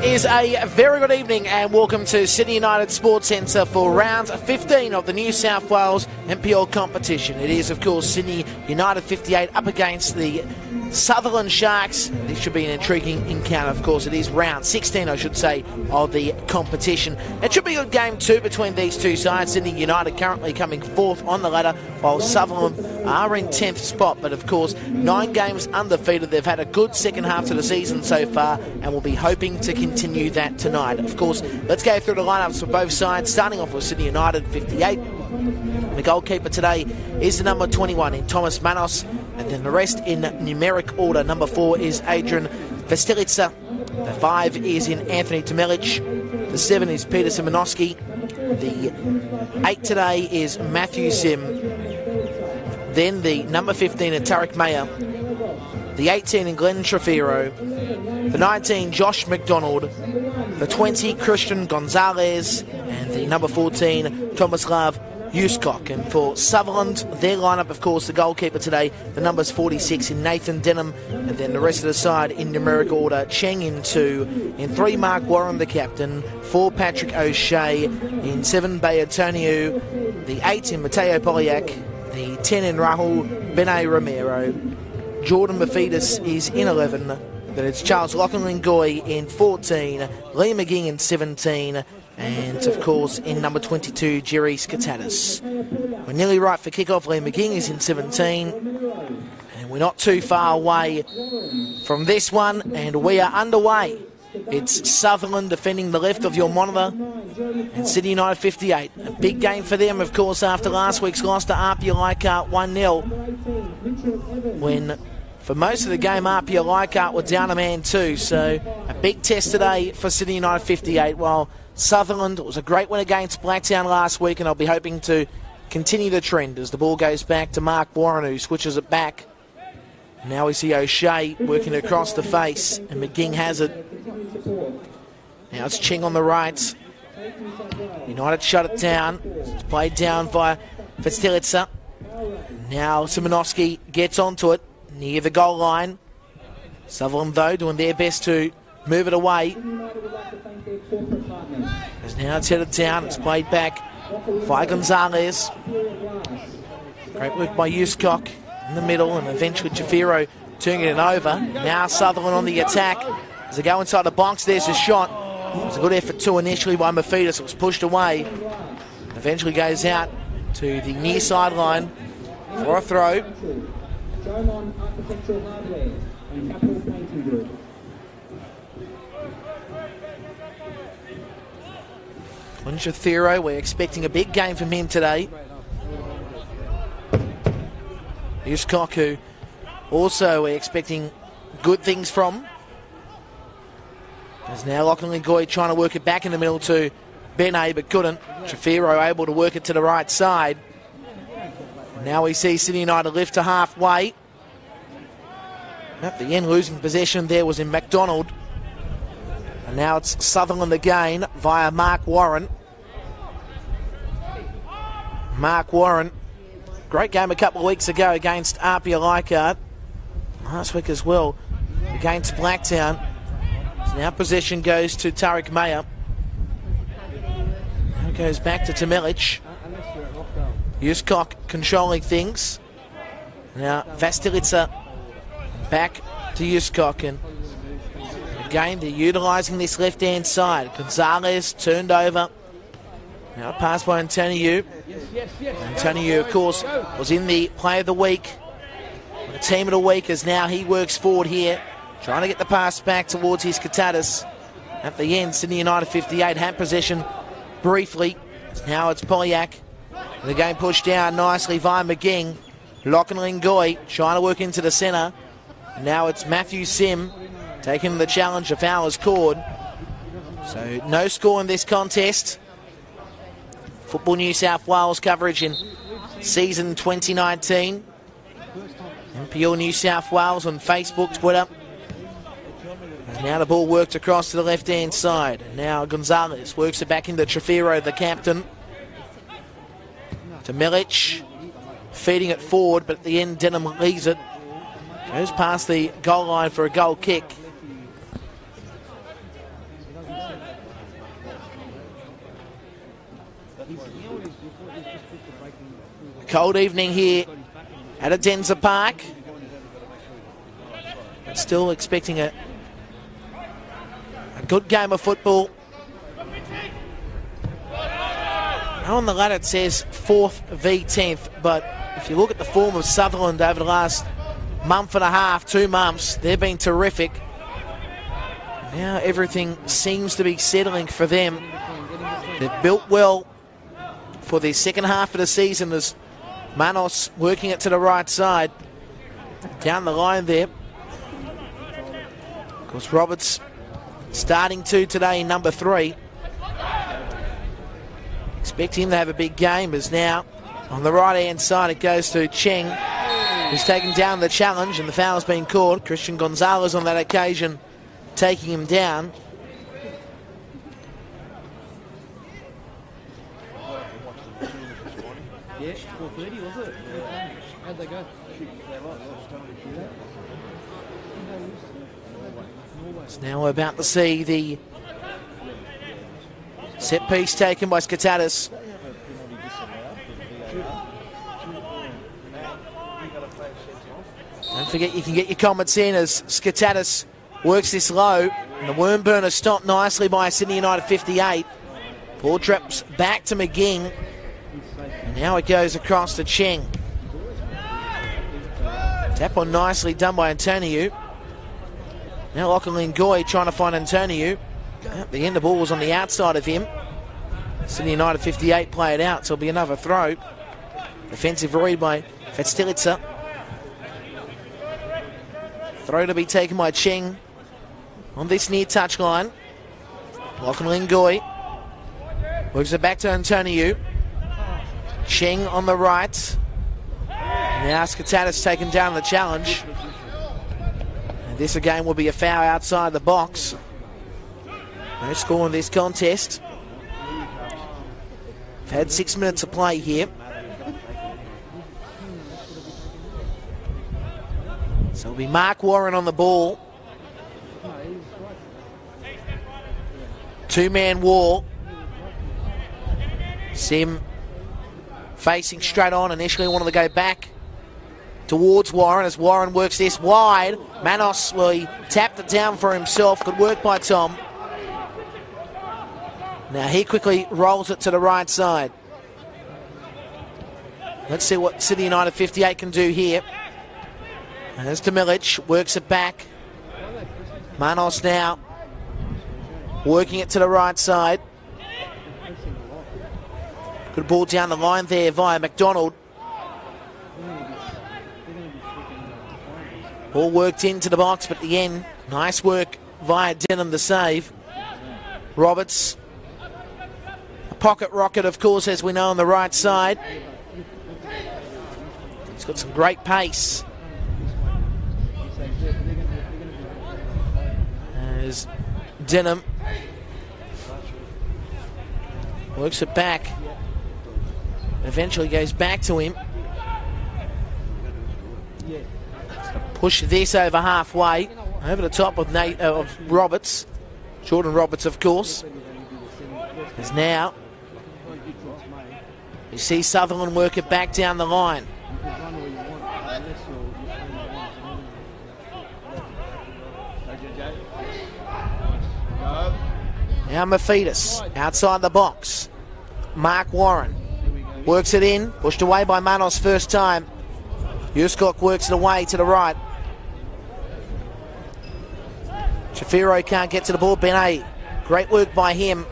is a very good evening and welcome to Sydney United Sports Centre for round 15 of the New South Wales NPL competition. It is, of course, Sydney United 58 up against the Sutherland Sharks. This should be an intriguing encounter. Of course, it is round 16, I should say, of the competition. It should be a good game too between these two sides. Sydney United currently coming fourth on the ladder, while Sutherland are in 10th spot. But of course, 9 games undefeated. They've had a good second half to the season so far, and will be hoping to continue that tonight. Of course, let's go through the lineups for both sides, starting off with Sydney United 58. The goalkeeper today is the number 21 in Thomas Manos, and then the rest in numeric order. Number 4 is Adrian Vestelitsa. The 5 is in Anthony Tomelic. The 7 is Peter Simonoski. The 8 today is Matthew Sim. Then the number 15 is Tarek Mayer. The 18 in Glenn Trafiro. The 19, Josh McDonald. The 20, Christian Gonzalez. And the number 14, Tomislav Yuskok. And for Sutherland, their lineup, of course, the goalkeeper today, the number's 46 in Nathan Denham, and then the rest of the side in numeric order: Cheng in 2, in 3 Mark Warren, the captain, 4 Patrick O'Shea, in 7 Bayatoniu, the 8 in Mateo Polyak, the 10 in Rahul Bene Romero. Jordan Mafidis is in 11, then it's Charles Lachlan-Lingoy in 14, Liam McGing in 17, and of course in number 22, Jerry Skatatis. We're nearly right for kickoff. Liam McGing is in 17, and we're not too far away from this one, and we are underway. It's Sutherland defending the left of your monitor, and Sydney United 58. A big game for them, of course, after last week's loss to Apia Leichhardt 1-0, when for most of the game Apia Leichhardt were down a man too. So a big test today for Sydney United 58, while Sutherland was a great win against Blacktown last week, and I'll be hoping to continue the trend as the ball goes back to Mark Warren, who switches it back. Now we see O'Shea working across the face, and McGing has it. Now it's Cheng on the right. United shut it down. It's played down via Vestelitsa. Now Simonoski gets onto it near the goal line. Sutherland, though, doing their best to move it away. As now it's headed down. It's played back by Gonzalez. Great work by Yuskok in the middle, and eventually Jafiro turning it over. Now Sutherland on the attack. As they go inside the box, there's a shot. It was a good effort too initially by Mafidis. It was pushed away. Eventually goes out to the near sideline for a throw. Thero, we're expecting a big game from him today. Yuskok, who also we're expecting good things from. There's now Lachlan-Lingoy trying to work it back in the middle to Bene, but couldn't. Trafiro able to work it to the right side. Now we see Sydney United lift to halfway. At the end, losing possession there was in McDonald. And now it's Sutherland again via Mark Warren. Mark Warren, great game a couple of weeks ago against Apia Leichhardt. Last week as well against Blacktown. So now possession goes to Tarek Mayer. Now it goes back to Tomelic. Yuskok controlling things. Now Vestelitsa back to Yuskok, and again they're utilising this left-hand side. Gonzalez turned over. Now pass by Antoniou. Antoniou, of course, was in the Play of the Week. The Team of the Week, as now he works forward here, trying to get the pass back towards his Katatis. At the end, Sydney United 58 had possession briefly. Now it's Polyak. And the game pushed down nicely via McGing. Lachlan-Lingoy trying to work into the centre. Now it's Matthew Sim taking the challenge. A foul is called. So no score in this contest. Football New South Wales coverage in season 2019. NPL New South Wales on Facebook, Twitter. And now the ball worked across to the left-hand side. Now Gonzalez works it back into Trafiro, the captain. To Milic, feeding it forward, but at the end Denham leaves it. Goes past the goal line for a goal kick. Cold evening here at Adenza Park. Still expecting a good game of football. Now on the ladder it says 4th v 10th, but if you look at the form of Sutherland over the last month and a half, 2 months, they've been terrific. Now everything seems to be settling for them. They've built well for the second half of the season as Manos working it to the right side. Down the line there. Of course, Roberts starting to today in number 3. Expect him to have a big game as now on the right-hand side it goes to Cheng, who's taken down the challenge and the foul's been called. Christian Gonzalez on that occasion taking him down. Yeah, 4:30 was it? How'd they go? So now we're about to see the set piece taken by Skatatis. Don't forget you can get your comments in as Skatatis works this low. And the worm burner stopped nicely by Sydney United 58. Ball trips back to McGing. And now it goes across to Cheng. Tap on nicely done by Antoniou. Now Lachlan Goy trying to find Antoniou. At the end, the ball was on the outside of him. Sydney United 58 play it out, so it'll be another throw. Defensive read by Fetstilitzer. Throw to be taken by Cheng on this near touchline. Lachlan Goy works it back to Antoniou. Cheng on the right. Now Skatatis taking down the challenge. And this again will be a foul outside the box. No score in this contest. We've had 6 minutes of play here. So it'll be Mark Warren on the ball. 2-man wall. Sim facing straight on. Initially wanted to go back towards Warren as Warren works this wide. Manos, well, he tapped it down for himself. Good work by Tom. Now he quickly rolls it to the right side. Let's see what Sydney United 58 can do here. And there's Milic, works it back. Manos now working it to the right side. Good ball down the line there via McDonald. Ball worked into the box, but at the end, nice work via Denham to save. Roberts. A pocket rocket, of course, as we know, on the right side. He's got some great pace. As Denham works it back. Eventually goes back to him. Push this over halfway. Over the top of Roberts. Jordan Roberts, of course. As now you see Sutherland work it back down the line. Now Mafidis outside the box. Mark Warren works it in, pushed away by Manos first time. Yuskok works it away to the right. Shafiro can't get to the ball. Benet, great work by him.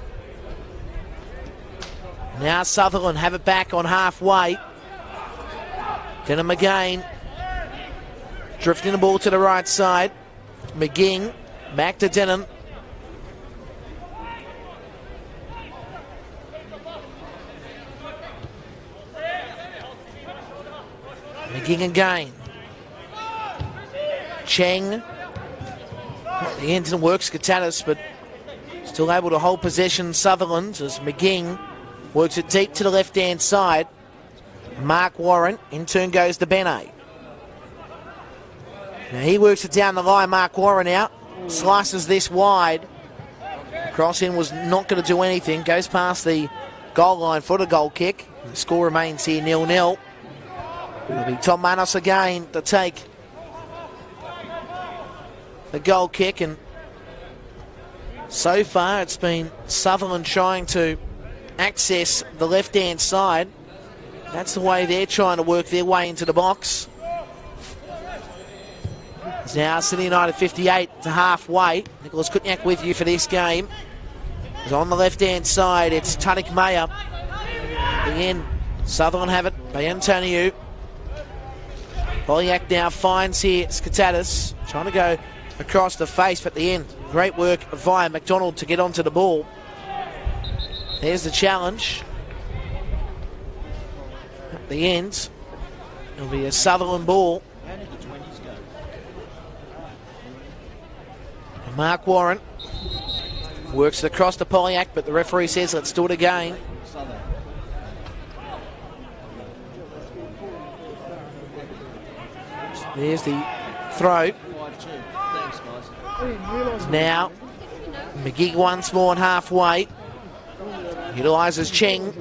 Now Sutherland have it back on halfway. Denham again. Drifting the ball to the right side. McGing back to Denham. McGing again. Cheng. The end didn't work, Skatatis, but still able to hold possession. Sutherland as McGing works it deep to the left-hand side. Mark Warren, in turn goes to Benet. Now he works it down the line, Mark Warren out. Slices this wide. Cross-in was not going to do anything. Goes past the goal line for the goal kick. The score remains here 0-0. It'll be Tom Manos again to take the goal kick, and so far it's been Sutherland trying to access the left-hand side. That's the way they're trying to work their way into the box. It's now Sydney United 58 to halfway. Nicholas Kutniak with you for this game. It's on the left-hand side, it's Tanik Mayer. At the end, Sutherland have it by Antoniou. Polyak now finds here Skatatis, trying to go across the face, but at the end, great work via McDonald to get onto the ball. There's the challenge. At the end, it'll be a Sutherland ball. Mark Warren works it across to Polyak, but the referee says let's do it again. There's the throw. Now, McGee once more and halfway. Utilises Cheng.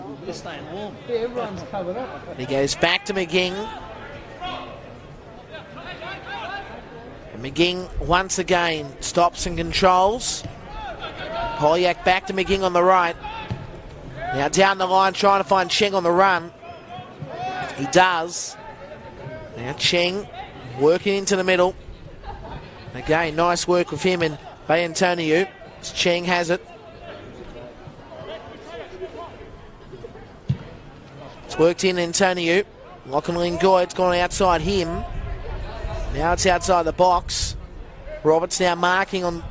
He goes back to McGing. And McGing once again stops and controls. Polyak back to McGing on the right. Now down the line trying to find Cheng on the run. He does. Now Cheng working into the middle. Again, nice work with him and Bayantoniou. Cheng has it. It's worked in Antoniou. Lachlan Lingoy, it's gone outside him. Now it's outside the box. Roberts now marking on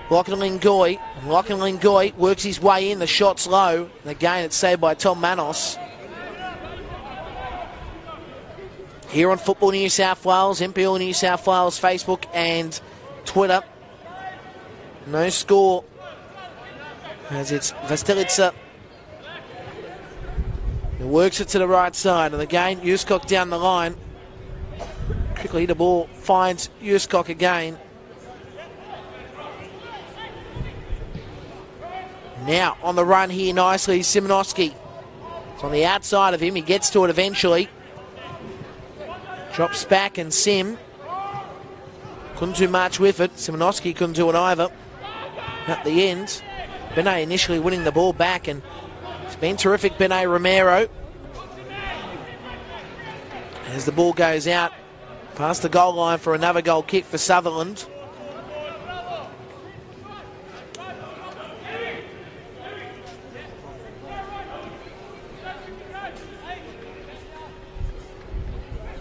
Lachlan Lingoy. And Lachlan Lingoy works his way in. The shot's low. And again, it's saved by Tom Manos. Here on Football New South Wales, NPL New South Wales, Facebook and Twitter. No score as it's Vastelitsa. He works it to the right side. And again, Yuskok down the line. Quickly the ball finds Yuskok again. Now on the run here nicely, Simonoski. It's on the outside of him. He gets to it eventually. Drops back and Sim couldn't do much with it. Simonoski couldn't do it either. At the end, Benet initially winning the ball back, and it's been terrific, Benet Romero. As the ball goes out past the goal line for another goal kick for Sutherland.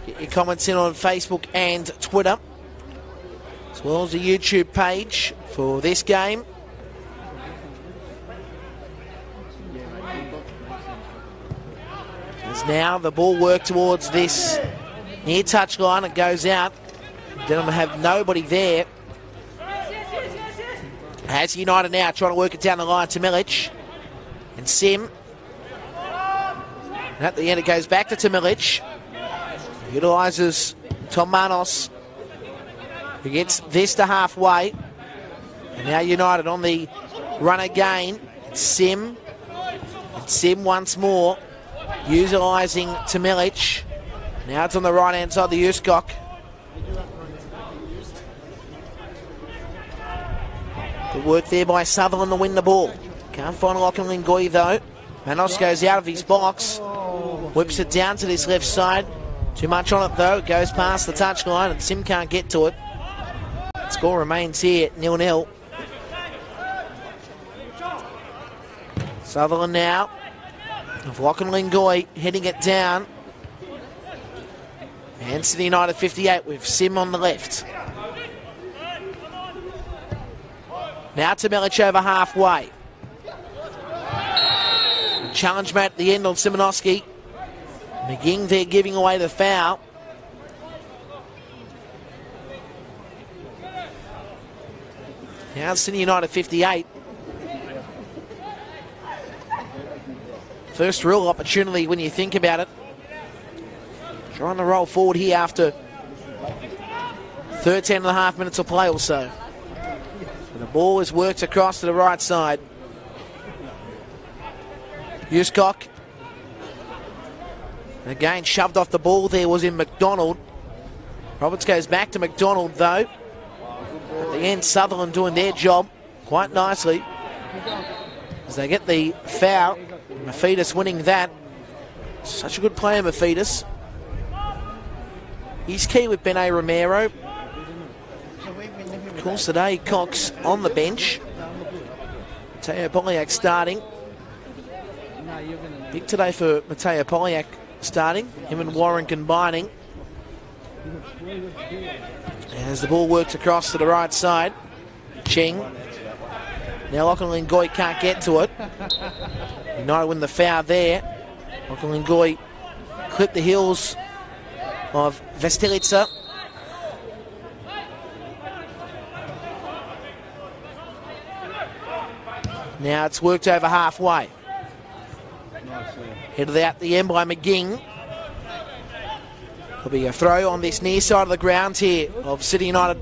Get your comments in on Facebook and Twitter, as well as the YouTube page for this game. As now the ball worked towards this near touch line, it goes out. Denham have nobody there. As United now trying to work it down the line to Milic and Sim. And at the end it goes back to Milic. Utilises Tom Manos, who gets this to halfway. And now United on the run again. It's Sim. And Sim once more, utilising Milic. Now it's on the right-hand side of the Yuskok. Good work there by Sutherland to win the ball. Can't find Lachlan Lingoy though. Manos goes out of his box. Whips it down to this left side. Too much on it though. It goes past the touchline and Sim can't get to it. Score remains here 0-0. Sutherland now. Of Lachlan Lingoy heading it down. And Sydney United 58 with Sim on the left. Now to Milic over halfway. Challenge mat at the end on Simonoski. McGing there giving away the foul. Now Sydney United 58. First real opportunity when you think about it. Trying to roll forward here after 13 and a half minutes of play or so. And the ball is worked across to the right side. Yuskok. And again, shoved off the ball there was in McDonald. Roberts goes back to McDonald, though. At the end, Sutherland doing their job quite nicely as they get the foul. Mafidis winning that. Such a good player, Mafidis. He's key with Benet Romero. Of course, today, Cox on the bench. Mateo Polyak starting. Big today for Mateo Polyak starting. Him and Warren combining. As the ball works across to the right side. Cheng. Now Lachlan Ngoy can't get to it. United win the foul there. Lachlan Ngoy clipped the heels of Vestelitsa. Now it's worked over halfway. Headed out the end by McGing. There'll be a throw on this near side of the ground here of City United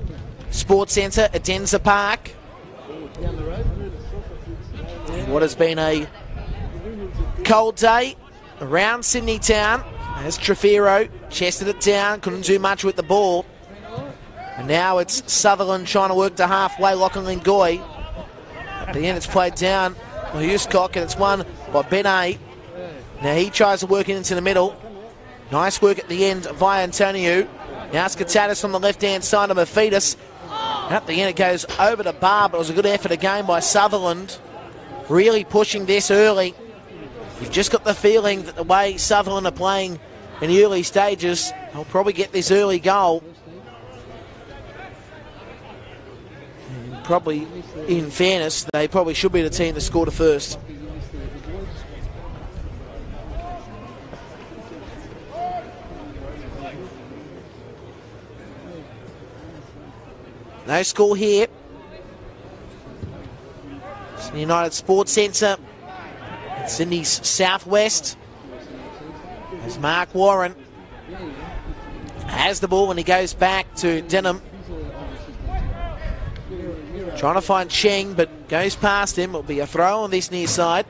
Sports Centre at Denza Park. And what has been a cold day around Sydney town as Trefiro chested it down, couldn't do much with the ball. And now it's Sutherland trying to work to halfway, Lachlan Ngoy. At the end it's played down by Huscock and it's won by Benet. Now he tries to work it into the middle. Nice work at the end via Antonio. Now Skatatis on the left-hand side of Mafidis. And at the end it goes over the bar, but it was a good effort again by Sutherland. Really pushing this early. You've just got the feeling that the way Sutherland are playing in the early stages, they'll probably get this early goal. And probably, in fairness, they probably should be the team that scored it first. No score here. Sydney United Sports Centre, Sydney's southwest. As Mark Warren has the ball and he goes back to Denham. Trying to find Cheng, but goes past him. It'll be a throw on this near side.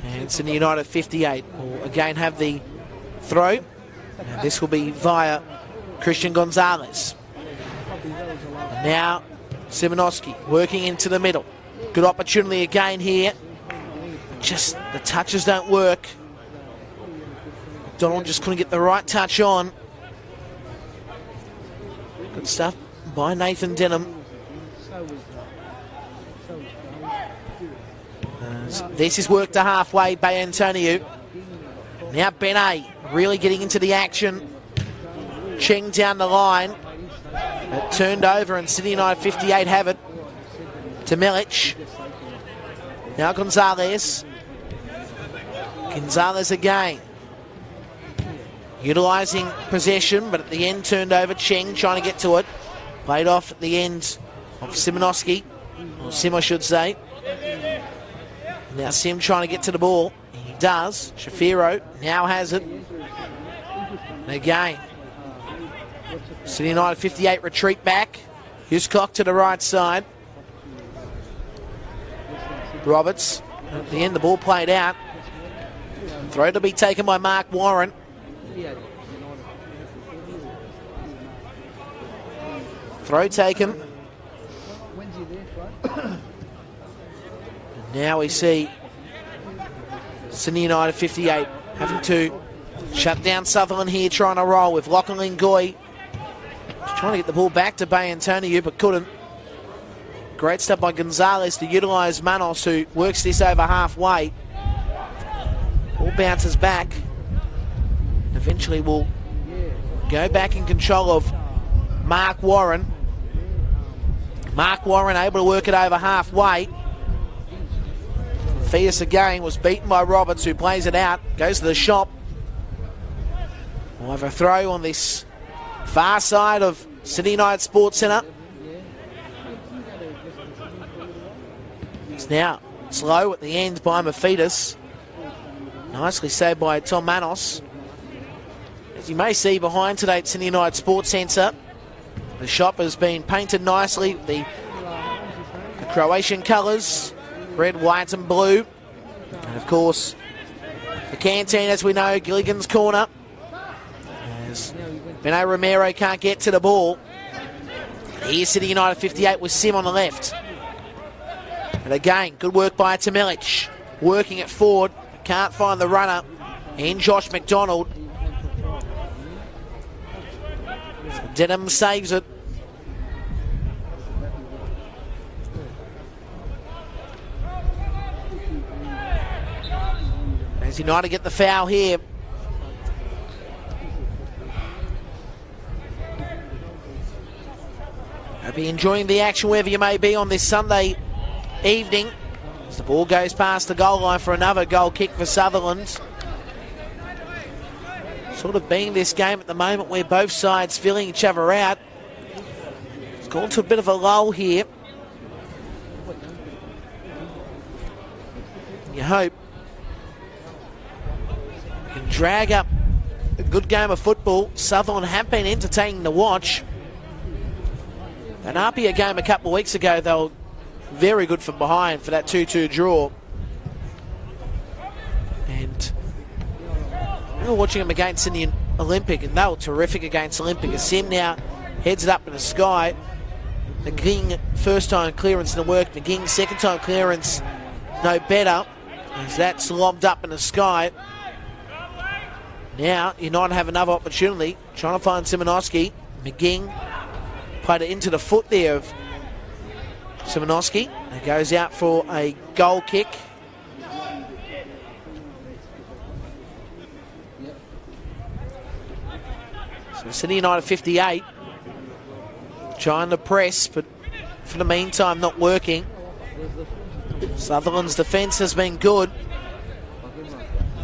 And Sydney United 58 will again have the throw. Now this will be via Christian Gonzalez. And now Simonoski working into the middle. Good opportunity again here. Just the touches don't work. Donald just couldn't get the right touch on. Good stuff by Nathan Denham. This is worked to halfway by Antonio. Now Benet really getting into the action. Cheng down the line. It turned over and Sydney United 58 have it. To Milic. Now Gonzalez. Gonzalez again. Utilising possession, but at the end turned over. Cheng trying to get to it. Played off at the end of Simonoski. Or Sim, I should say. Now Sim trying to get to the ball. He does. Shafiro now has it. And again, City United 58 retreat back. Huscock to the right side. Roberts. At the end the ball played out. Throw to be taken by Mark Warren. Throw taken. Now we see Sydney United 58 having to shut down Sutherland here, trying to roll with Lachlan Ngoy. Trying to get the ball back to Bay Antonio, but couldn't. Great stuff by Gonzalez to utilise Manos, who works this over halfway. Ball bounces back. Eventually will go back in control of Mark Warren. Mark Warren able to work it over halfway. Fias again was beaten by Roberts, who plays it out. Goes to the shop. We'll have a throw on this far side of Sydney United Sports Centre. It's now slow at the end by Mafidis. Nicely saved by Tom Manos. As you may see behind today at Sydney United Sports Centre, the shop has been painted nicely. The Croatian colours, red, white and blue. And of course, The canteen, as we know, Gilligan's corner. As Beno Romero can't get to the ball. Here's City United 58 with Sim on the left. And again, good work by Tamilic. Working it forward. Can't find the runner in Josh McDonald. So Denham saves it. As United get the foul here. Hope you're enjoying the action wherever you may be on this Sunday evening. As the ball goes past the goal line for another goal kick for Sutherland. Sort of being this game at the moment where both sides filling each other out. It's gone to a bit of a lull here. You hope you can drag up a good game of football. Sutherland have been entertaining to watch. An Apia game a couple of weeks ago, they were very good from behind for that 2-2 draw. And we were watching them against Sydney Olympic, and they were terrific against Olympic. As Sim now heads it up in the sky. McGing, first time clearance in the work. McGing, second time clearance, no better. As that's lobbed up in the sky. Now United have another opportunity, trying to find Simonoski. McGing played it into the foot there of Simonoski. It goes out for a goal kick. So Sydney United 58. Trying to press, but for the meantime not working. Sutherland's defence has been good.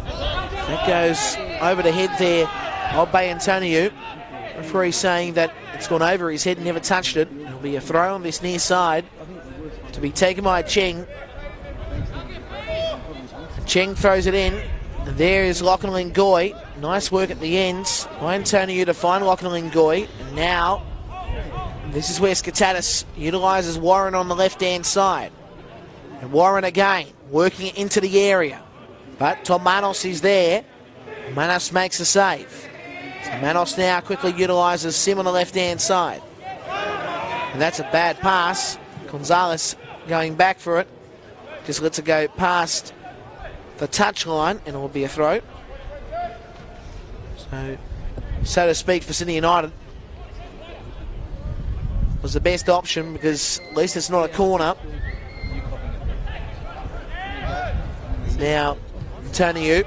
That goes over the head there of Bayantoniu. Referee saying that it's gone over his head and never touched it. It'll be a throw on this near side to be taken by Cheng. Cheng throws it in. And there is Lachlan Goy. Nice work at the ends by Antoniu to find Lachlan Goy. And now, this is where Skatatis utilises Warren on the left-hand side. And Warren again, working it into the area. But Tom Manos is there. Manos makes a save. So Manos now quickly utilises Sim on the left-hand side. And that's a bad pass. Gonzalez going back for it. Just lets it go past the touchline, and it will be a throw. So to speak, for Sydney United, was the best option because at least it's not a corner. Now, Antoniu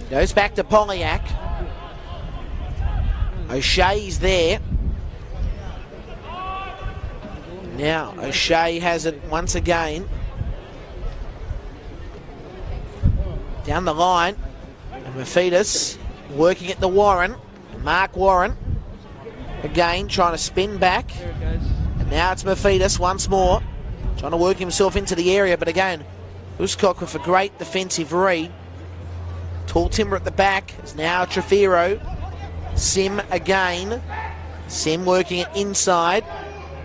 goes back to Polyak. O'Shea's there. Now, O'Shea has it once again. Down the line. And Mafidis working at the Warren. Mark Warren. Again, trying to spin back. And now it's Mafidis once more. Trying to work himself into the area. But again, Uscock with a great defensive read. Tall timber at the back. It's now Trefiro. Sim again. Sim working it inside.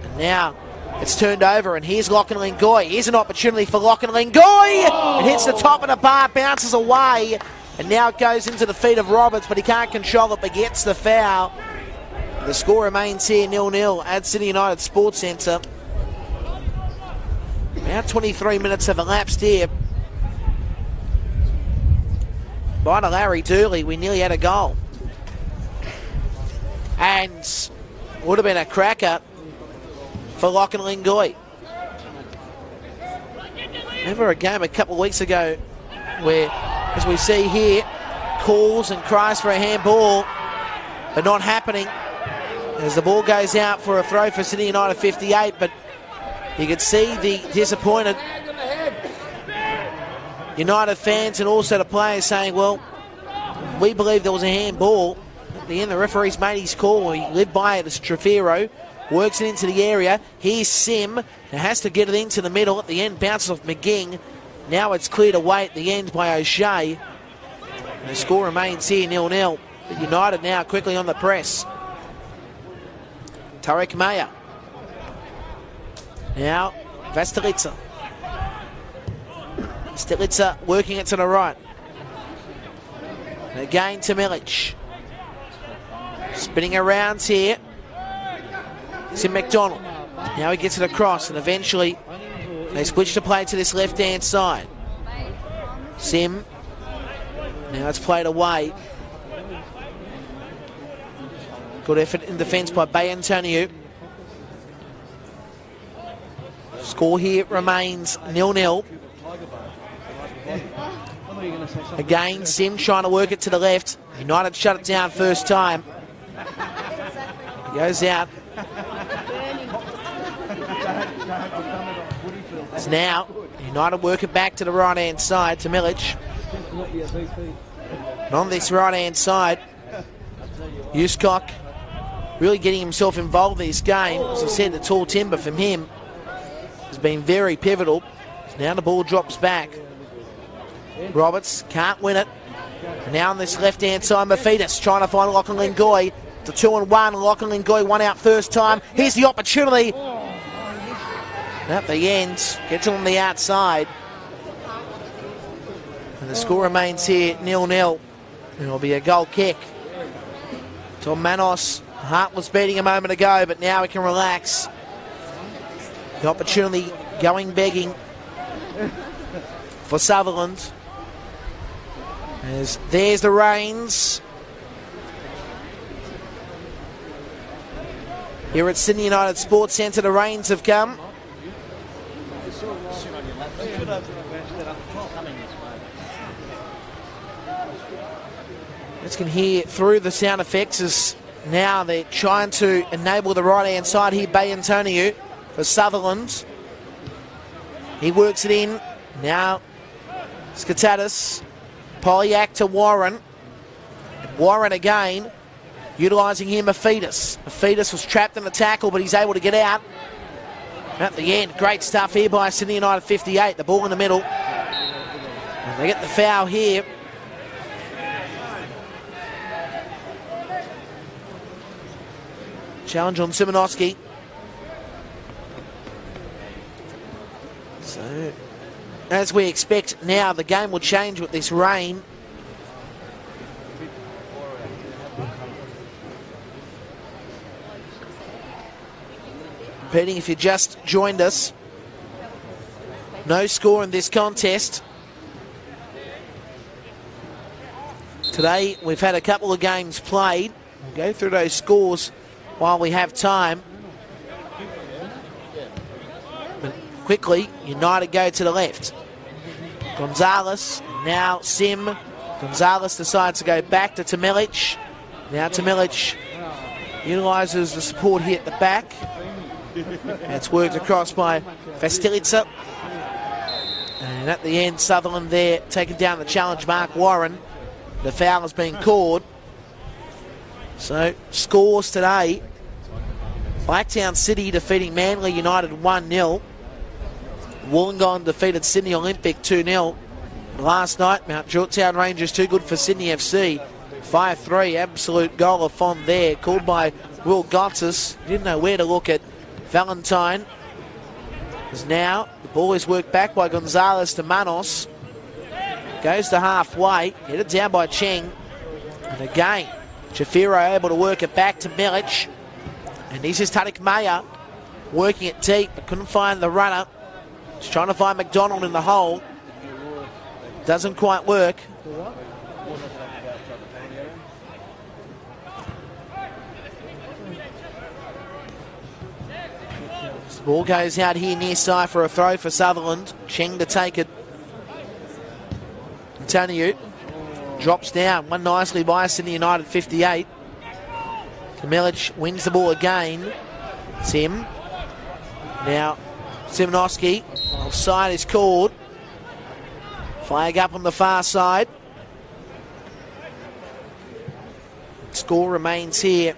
And now it's turned over, and here's Lachlan Goy. Here's an opportunity for Lachlan Goy. It hits the top of the bar, bounces away, and now it goes into the feet of Roberts, but he can't control it, but gets the foul. The score remains here 0-0 at City United Sports Centre. About 23 minutes have elapsed here. By to Larry Dooley, we nearly had a goal. And would have been a cracker for Lachlan Goy. Remember a game a couple of weeks ago where, as we see here, calls and cries for a handball, but not happening. As the ball goes out for a throw for Sydney United 58, but you could see the disappointed United fans and also the players saying, well, we believe there was a handball. At the end, the referee's made his call. He lived by it as Trefiro. Works it into the area. Here's Sim. It has to get it into the middle. At the end, bounces off McGing. Now it's cleared away at the end by O'Shea. And the score remains here 0-0. But United now quickly on the press. Tarek Maya. Now, Vastelitsa. Stelitsa working it to the right. And again to Milic. Spinning around here. It's in McDonald. Now he gets it across, and eventually they switch to play to this left-hand side. Sim. Now it's played away. Good effort in defence by Bay Antonio. Score here remains 0-0. Again, Sim trying to work it to the left. United shut it down first time. He goes out. It's now United work it back to the right-hand side to Milic. And on this right-hand side, Uscock really getting himself involved in this game. As I said, the tall timber from him has been very pivotal. So now the ball drops back. Roberts can't win it. And now on this left-hand side, Mafidis trying to find Lachlan Lingoy. The 2-1. Lachlan Lingoy won out first time. Here's the opportunity. At the end, gets on the outside. And the score remains here 0-0. It'll be a goal kick. Tom Manos. Heart was beating a moment ago, but now he can relax. The opportunity going begging for Sutherland. As there's the Rains. Here at Sydney United Sports Centre, the Rains have come. Let's can hear through the sound effects as now they're trying to enable the right-hand side here. Bay Antonio for Sutherland. He works it in. Now Skatatis. Polyak to Warren. Warren again, utilising here Mafidis. Mafidis was trapped in the tackle, but he's able to get out. At the end, great stuff here by Sydney United 58. The ball in the middle. And they get the foul here. Challenge on Simonoski. So, as we expect now, the game will change with this rain. Repeating, if you just joined us, no score in this contest. Today, we've had a couple of games played. We'll go through those scores while we have time. But quickly, United go to the left. Gonzalez, now Sim. Gonzalez decides to go back to Milic. Now Milic utilises the support here at the back. And it's worked across by Vastilica. And at the end, Sutherland there taking down the challenge, Mark Warren. The foul has been called. So, scores today. Blacktown City defeating Manly United 1-0. Wollongong defeated Sydney Olympic 2-0. Last night, Mount Georgetown Rangers too good for Sydney FC. 5-3, absolute goal of fun there, called by Will Gotsis. Didn't know where to look at Valentine. As now, the ball is worked back by Gonzalez to Manos. Goes to halfway, headed down by Cheng. And again, Jafiro able to work it back to Milic. And this is Tarik Maya working it deep, but couldn't find the runner. He's trying to find McDonald in the hole. Doesn't quite work. The ball goes out here near side for a throw for Sutherland. Cheng to take it. Antonio drops down. One nicely by Sydney United 58. Milic wins the ball again. Sim. Now Simonoski. Offside is called. Flag up on the far side. Score remains here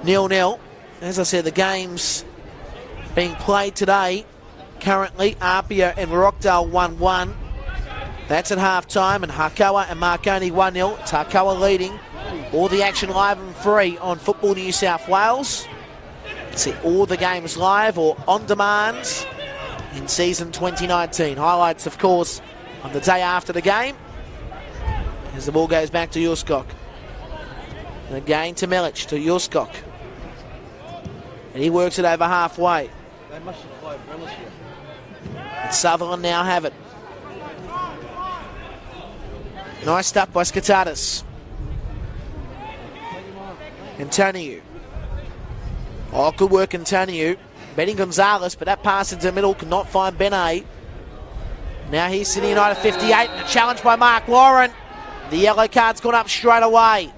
0-0. As I said, the game's being played today. Currently, Apia and Rockdale 1-1. That's at half-time, and Harkoa and Marconi 1-0. It's Harkoa leading. All the action live and free on Football New South Wales. See all the games live or on demand in season 2019. Highlights, of course, on the day after the game. As the ball goes back to Juskok. And again to Milic, to Juskok. And he works it over halfway. They must have played Relish here. And Sutherland now have it. Nice stuff by Skatatis. Antonio. Oh, good work, Antonio. Betting Gonzalez, but that pass into the middle could not find Benet. Now he's Sydney United 58, and a challenge by Mark Warren. The yellow card's gone up straight away.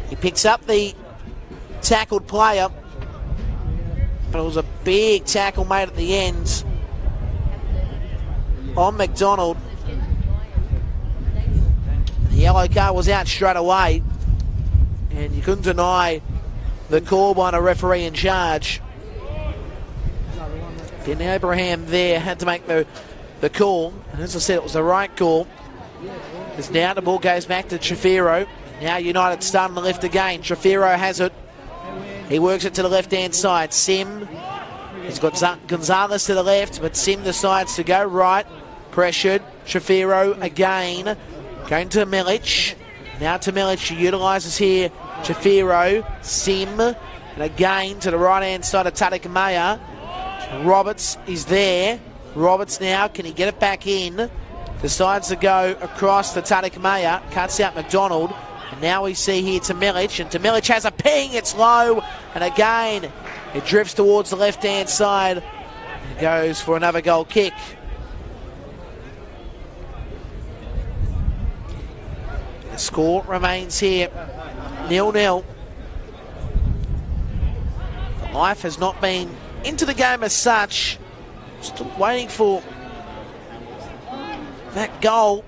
He picks up the tackled player, but it was a big tackle made at the end on McDonald. The yellow card was out straight away, and you couldn't deny the call by the referee in charge. Then Abraham there had to make the call, and as I said, it was the right call. As now the ball goes back to Trefiro. Now United starting to lift again. Trefiro has it. He works it to the left-hand side. Sim, he's got Gonzalez to the left, but Sim decides to go right. Pressured. Trefiro again. Going to Milic. Now to Milic, he utilises here Trefiro. Sim, and again to the right-hand side of Tadek. Roberts is there. Roberts now, can he get it back in? Decides to go across to Tadek Maya, cuts out McDonald, and now we see here to Milic, and to Milic has a ping, it's low, and again it drifts towards the left-hand side and goes for another goal kick. The score remains here 0-0. Life has not been into the game as such. Still waiting for that goal.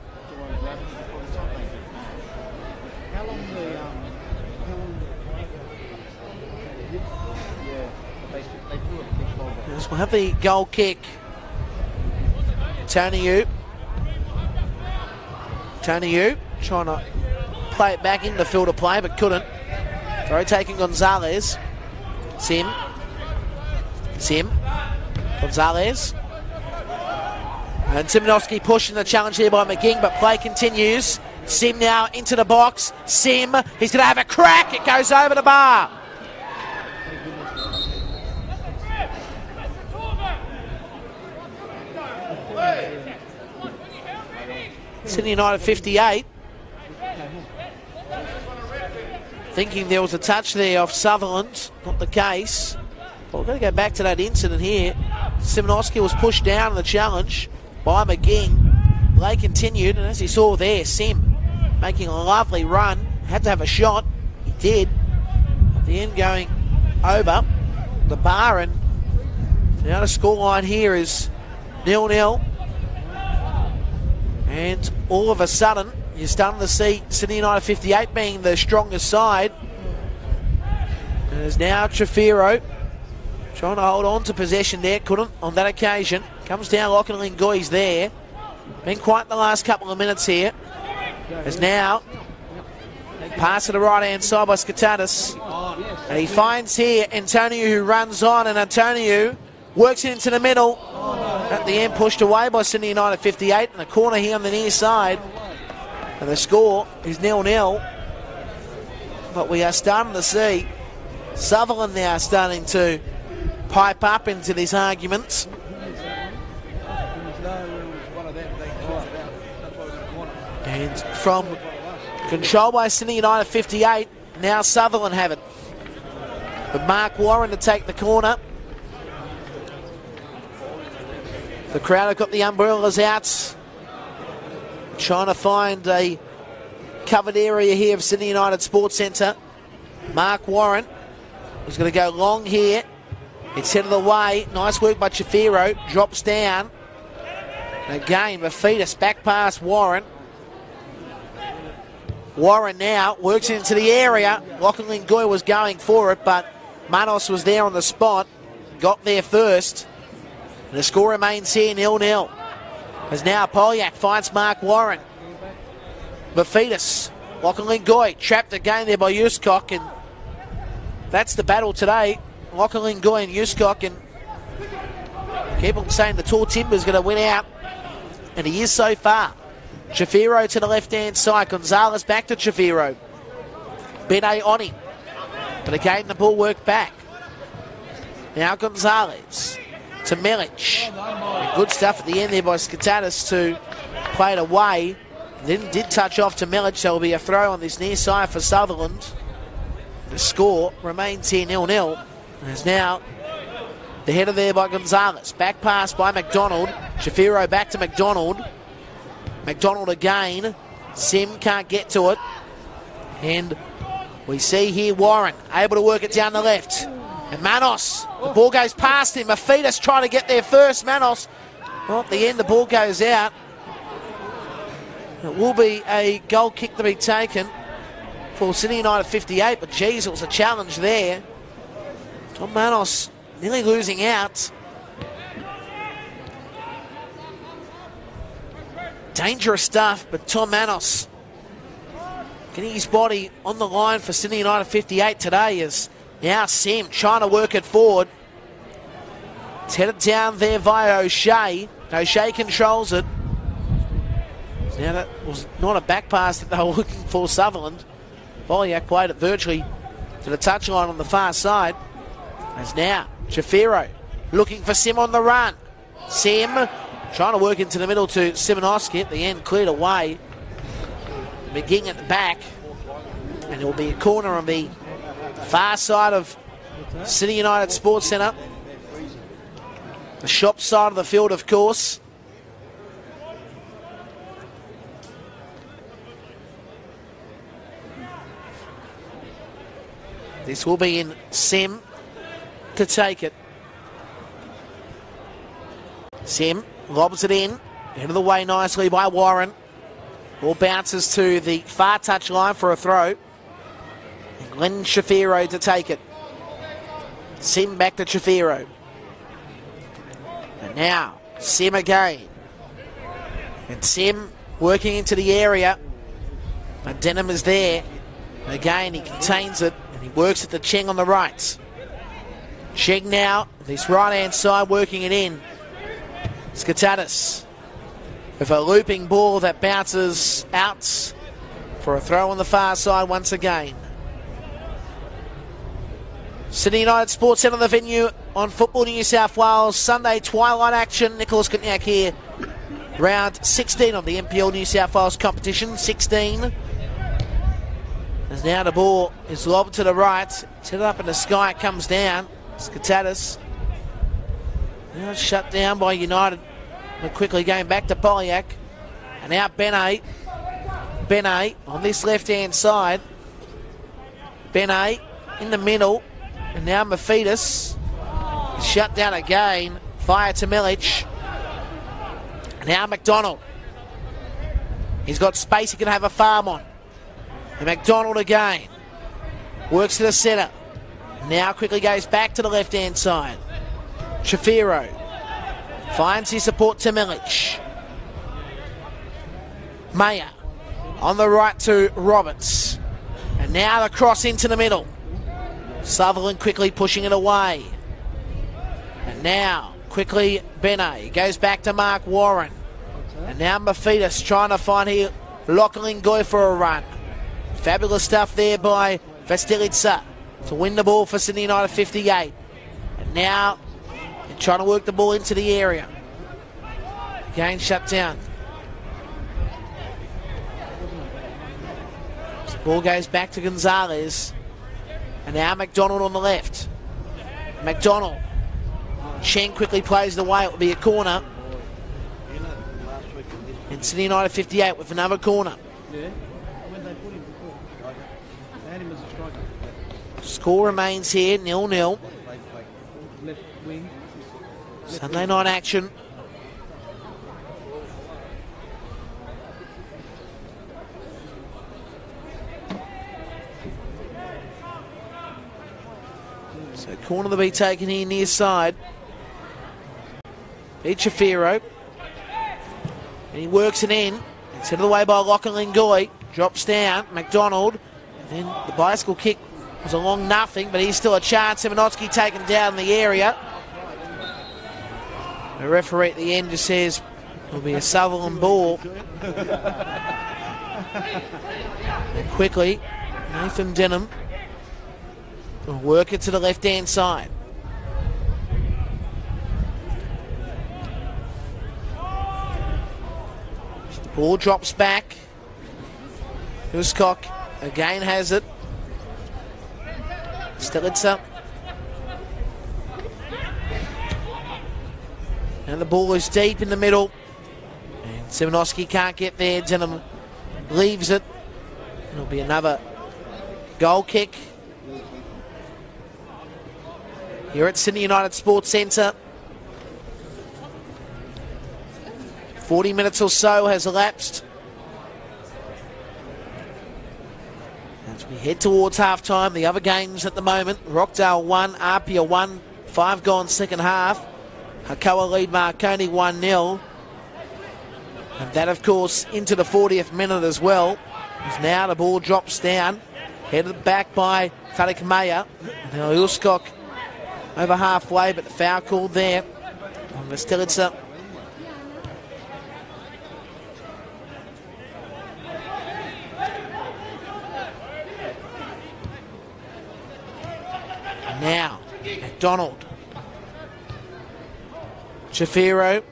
We'll have the goal kick. Tony trying to play it back in the field of play, but couldn't. Throw taking Gonzalez. Sim. Gonzalez. And Simonowski pushing the challenge here by McGing, but play continues. Sim now into the box. Sim, he's going to have a crack. It goes over the bar. Sydney United 58. Thinking there was a touch there off Sutherland. Not the case. But we're going to go back to that incident here. Simonowski was pushed down in the challenge by McGing. Play continued, and as you saw there, Sim making a lovely run. Had to have a shot. He did. At the end going over the bar, and now the scoreline here is 0-0. And all of a sudden, you're starting to see Sydney United 58 being the strongest side. And there's now Trefiro trying to hold on to possession there. Couldn't on that occasion. Comes down, Lachlan Ngoy's there. Been quite the last couple of minutes here. As now, pass to the right-hand side by Skatatis. And he finds here Antonio, who runs on, and Antonio works it into the middle. At the end, pushed away by Sydney United 58. And a corner here on the near side. And the score is 0-0. But we are starting to see Sutherland now starting to pipe up into these arguments. And from control by Sydney United 58, now Sutherland have it. But Mark Warren to take the corner. The crowd have got the umbrellas out, trying to find a covered area here of Sydney United Sports Centre. Mark Warren is going to go long here. It's headed away. Nice work by Trefiro. Drops down. And again, Mafitas back past Warren. Warren now works into the area. Lachlan Ngoy was going for it, but Manos was there on the spot. Got there first. And the score remains here 0-0. As now Polyak finds Mark Warren. Mafitas. Lachlan Ngoy trapped again there by Juskok, and that's the battle today. Lachlan Ngoy and Juskok, and keep on saying the tall timber's going to win out, and he is so far. Chafiro to the left-hand side. Gonzalez back to Chafiro. Benet on him. But again, the ball worked back. Now Gonzalez to Milic. Good stuff at the end there by Skatatis to play it away. Then did touch off to Milic, so it'll be a throw on this near side for Sutherland. The score remains here 0-0. There's now the header there by Gonzalez. Back pass by McDonald. Shafiro back to McDonald. McDonald again. Sim can't get to it. And we see here Warren able to work it down the left. And Manos, the ball goes past him. Mafitas trying to get there first. Manos, well, at the end the ball goes out. It will be a goal kick to be taken for Sydney United 58, but geez, it was a challenge there. Tom Manos nearly losing out. Dangerous stuff, but Tom Manos getting his body on the line for Sydney United 58 today is now Sim trying to work it forward. It's headed down there via O'Shea. O'Shea controls it. Now that was not a back pass that they were looking for, Sutherland. Boliak played it virtually to the touchline on the far side. As now Chafiro looking for Sim on the run. Sim trying to work into the middle to Simonoski. At the end, cleared away. McGing at the back. And it will be a corner on the far side of City United Sports Centre. The shop side of the field, of course. This will be in Sim to take it. Sim lobs it in. End of the way nicely by Warren. Ball bounces to the far touch line for a throw. And Glenn Shafiro to take it. Sim back to Shafiro. And now Sim again. And Sim working into the area. But Denham is there. And again, he contains it. And he works at the Cheng on the right. Cheng now, this right-hand side, working it in. Skatatis with a looping ball that bounces out for a throw on the far side once again. Sydney United Sports Centre, the venue on Football New South Wales. Sunday twilight action. Nicholas Kutniak here. Round 16 of the NPL New South Wales competition. 16. As now the ball is lobbed to the right. It's headed up in the sky. It comes down. Skatatis. Now it's shut down by United. But quickly going back to Boliak. And out Benet. Benet on this left-hand side. Benet in the middle. And now Mafitas. Shut down again. Fire to Milic. Now McDonald. He's got space he can have a farm on. And McDonald again. Works to the centre. Now quickly goes back to the left-hand side. Shafiro finds his support to Milic. Mayer on the right to Roberts. And now the cross into the middle. Sutherland quickly pushing it away. And now quickly Benet goes back to Mark Warren. And now Mafitas trying to find here Lachlan Goy for a run. Fabulous stuff there by Vestelitsa to win the ball for Sydney United 58. And now they're trying to work the ball into the area. Again shut down. So the ball goes back to Gonzalez. And now McDonald on the left. McDonald. Cheng quickly plays the way. It will be a corner. And Sydney United 58 with another corner. Score remains here, 0-0. Sunday night action. So corner to be taken here near side. Shafiro. And he works it in. It's headed away by Lachlan Goy. Drops down. McDonald. And then the bicycle kick was a long nothing, but he's still a chance. Simonoski taken down in the area. The referee at the end just says It'll be a Sutherland ball. And quickly, Nathan Denham will work it to the left-hand side. The ball drops back. Huskok again has it. Stelitzer. And the ball is deep in the middle. And Simonoski can't get there. Denham leaves it. It'll be another goal kick. Here at Sydney United Sports Centre. 40 minutes or so has elapsed. As we head towards half-time, the other games at the moment, Rockdale 1, Apia 1, 5 gone second half. Hakawa lead Marconi 1-0. And that, of course, into the 40th minute as well. As now the ball drops down, headed back by Tariq Maya. Now Ulskok over halfway, but the foul called there on the Stelitzer. Now, McDonald. Shafiro.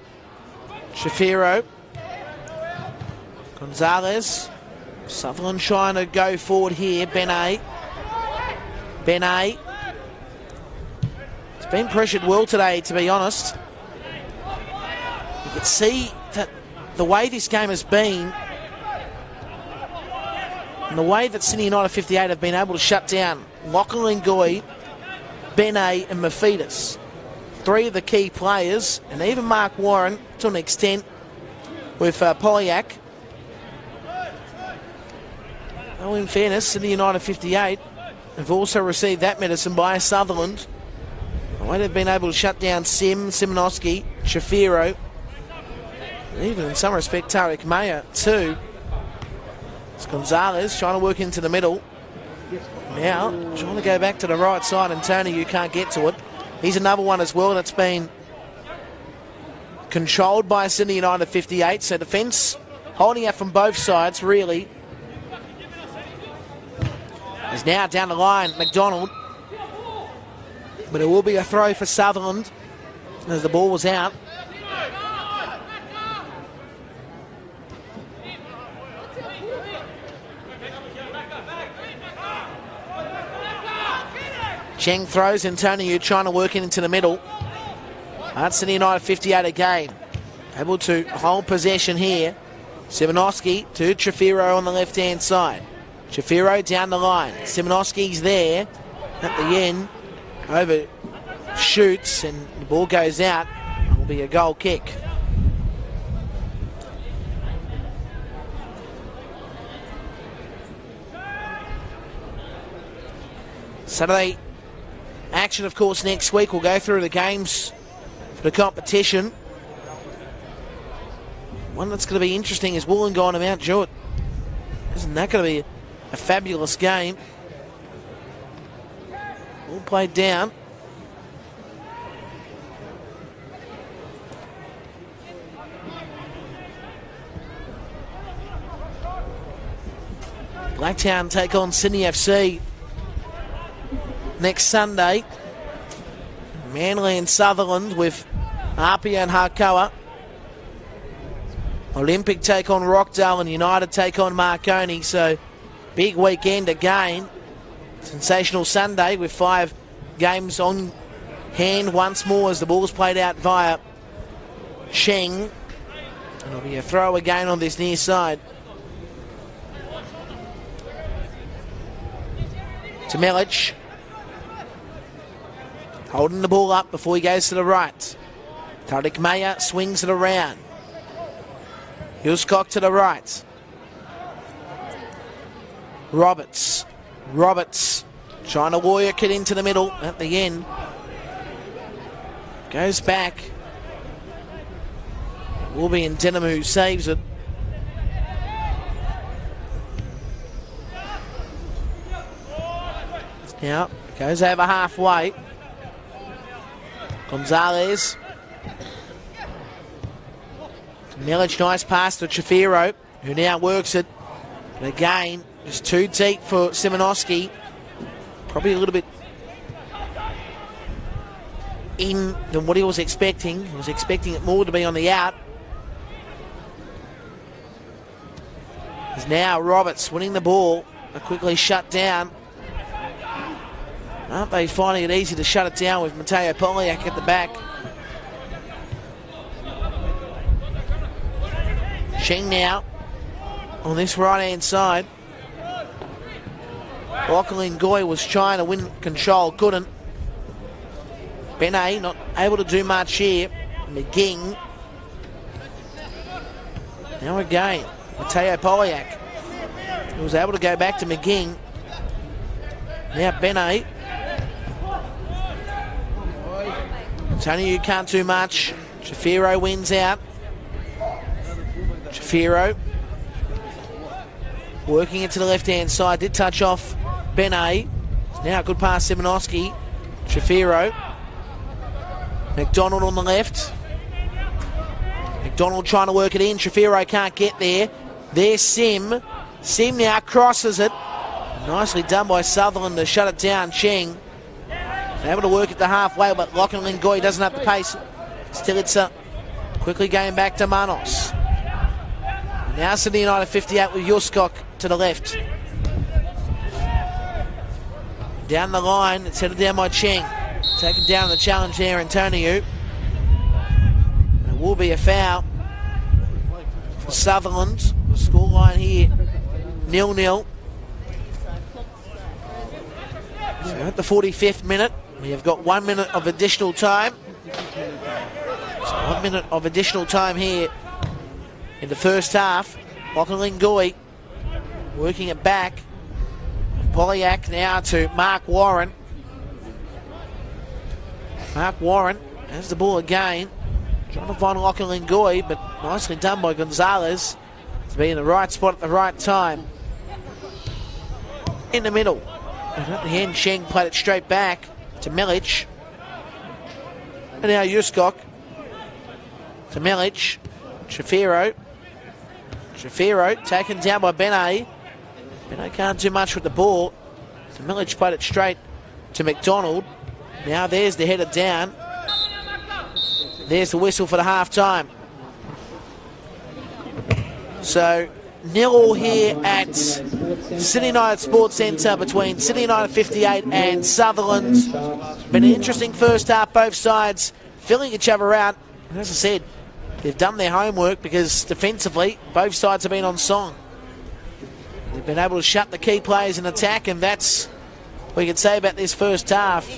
Gonzalez. Sutherland trying to go forward here. Benet. He's been pressured well today, to be honest. You can see that the way this game has been, and the way that Sydney United 58 have been able to shut down Lachlan Ngoy, Benet and Mafidis. Three of the key players, and even Mark Warren to an extent with Polyak. Well, in fairness, Sydney United 58 have also received that medicine by Sutherland. The way they've been able to shut down Simonoski, Shafiro, and even in some respect Tariq Maya too. It's Gonzalez trying to work into the middle. Now, trying to go back to the right side, and Tony, you can't get to it. He's another one as well that's been controlled by Sydney United 58. So defence holding out from both sides, really. Is now down the line, McDonald. But it will be a throw for Sutherland as the ball was out. Cheng throws, Antonio trying to work it into the middle. That's Sydney United 58 again. Able to hold possession here. Simonoski to Trefiro on the left-hand side. Trefiro down the line. Simonoski's there at the end. Over shoots and the ball goes out. It will be a goal kick. Saturday action, of course, next week. We'll go through the games for the competition. One that's going to be interesting is Wollongong and Mount Druitt. Isn't that going to be a fabulous game? All played down. Blacktown take on Sydney FC next Sunday. Manly and Sutherland with Apia and Harkoa. Olympic take on Rockdale and United take on Marconi. So big weekend again. Sensational Sunday with 5 games on hand once more as the ball's played out via Cheng. And it'll be a throw again on this near side. To Melic. Holding the ball up before he goes to the right. Tariq Maya swings it around. Huskok to the right. Roberts trying to work it into the middle at the end. Goes back. Will be in Denham who saves it. Now goes over halfway. Milic, nice pass to Chafiro, who now works it. And again, just too deep for Simonoski. Probably a little bit in than what he was expecting. He was expecting it more to be on the out. Is now Roberts winning the ball. They're quickly shut down. Aren't they finding it easy to shut it down with Mateo Poliak at the back? Sheng now on this right-hand side. Lachlan Goy was trying to win control, couldn't. Benet not able to do much here. McGing. Now again, Mateo Poliak. He was able to go back to McGing. Now Benet. Tony, you can't do much. Shafiro wins out. Shafiro working it to the left-hand side. Did touch off Benet. Now a good pass, Simonoski. Shafiro. McDonald on the left. McDonald trying to work it in. Shafiro can't get there. There's Sim. Sim now crosses it. Nicely done by Sutherland to shut it down. Cheng able to work it to halfway, but Lachlan Goy doesn't have the pace. Stilitzer quickly going back to Manos. Now Sydney United 58 with Yuskok to the left. Down the line, it's headed down by Cheng. Taken down the challenge there, Antonio. And it will be a foul for Sutherland. The scoreline here, 0-0. So at the 45th minute, we have got 1 minute of additional time. So 1 minute of additional time here in the first half. Lachlan Goy working it back. Poliak now to Mark Warren. Mark Warren has the ball again. Trying to find Lachlan Goy, but nicely done by Gonzalez to be in the right spot at the right time. In the middle. And at the end, Sheng played it straight back to Milic. And now Yuskok to Milic. Shafiro. Shafiro taken down by Benet. Benet can't do much with the ball. So Milic played it straight to McDonald. Now there's the header down. There's the whistle for the half time. So 0-0 here at Sydney United Sports Centre between Sydney United 58 and Sutherland. Been an interesting first half, both sides filling each other out. And as I said, they've done their homework because defensively, both sides have been on song. They've been able to shut the key players in attack, and that's what you can say about this first half.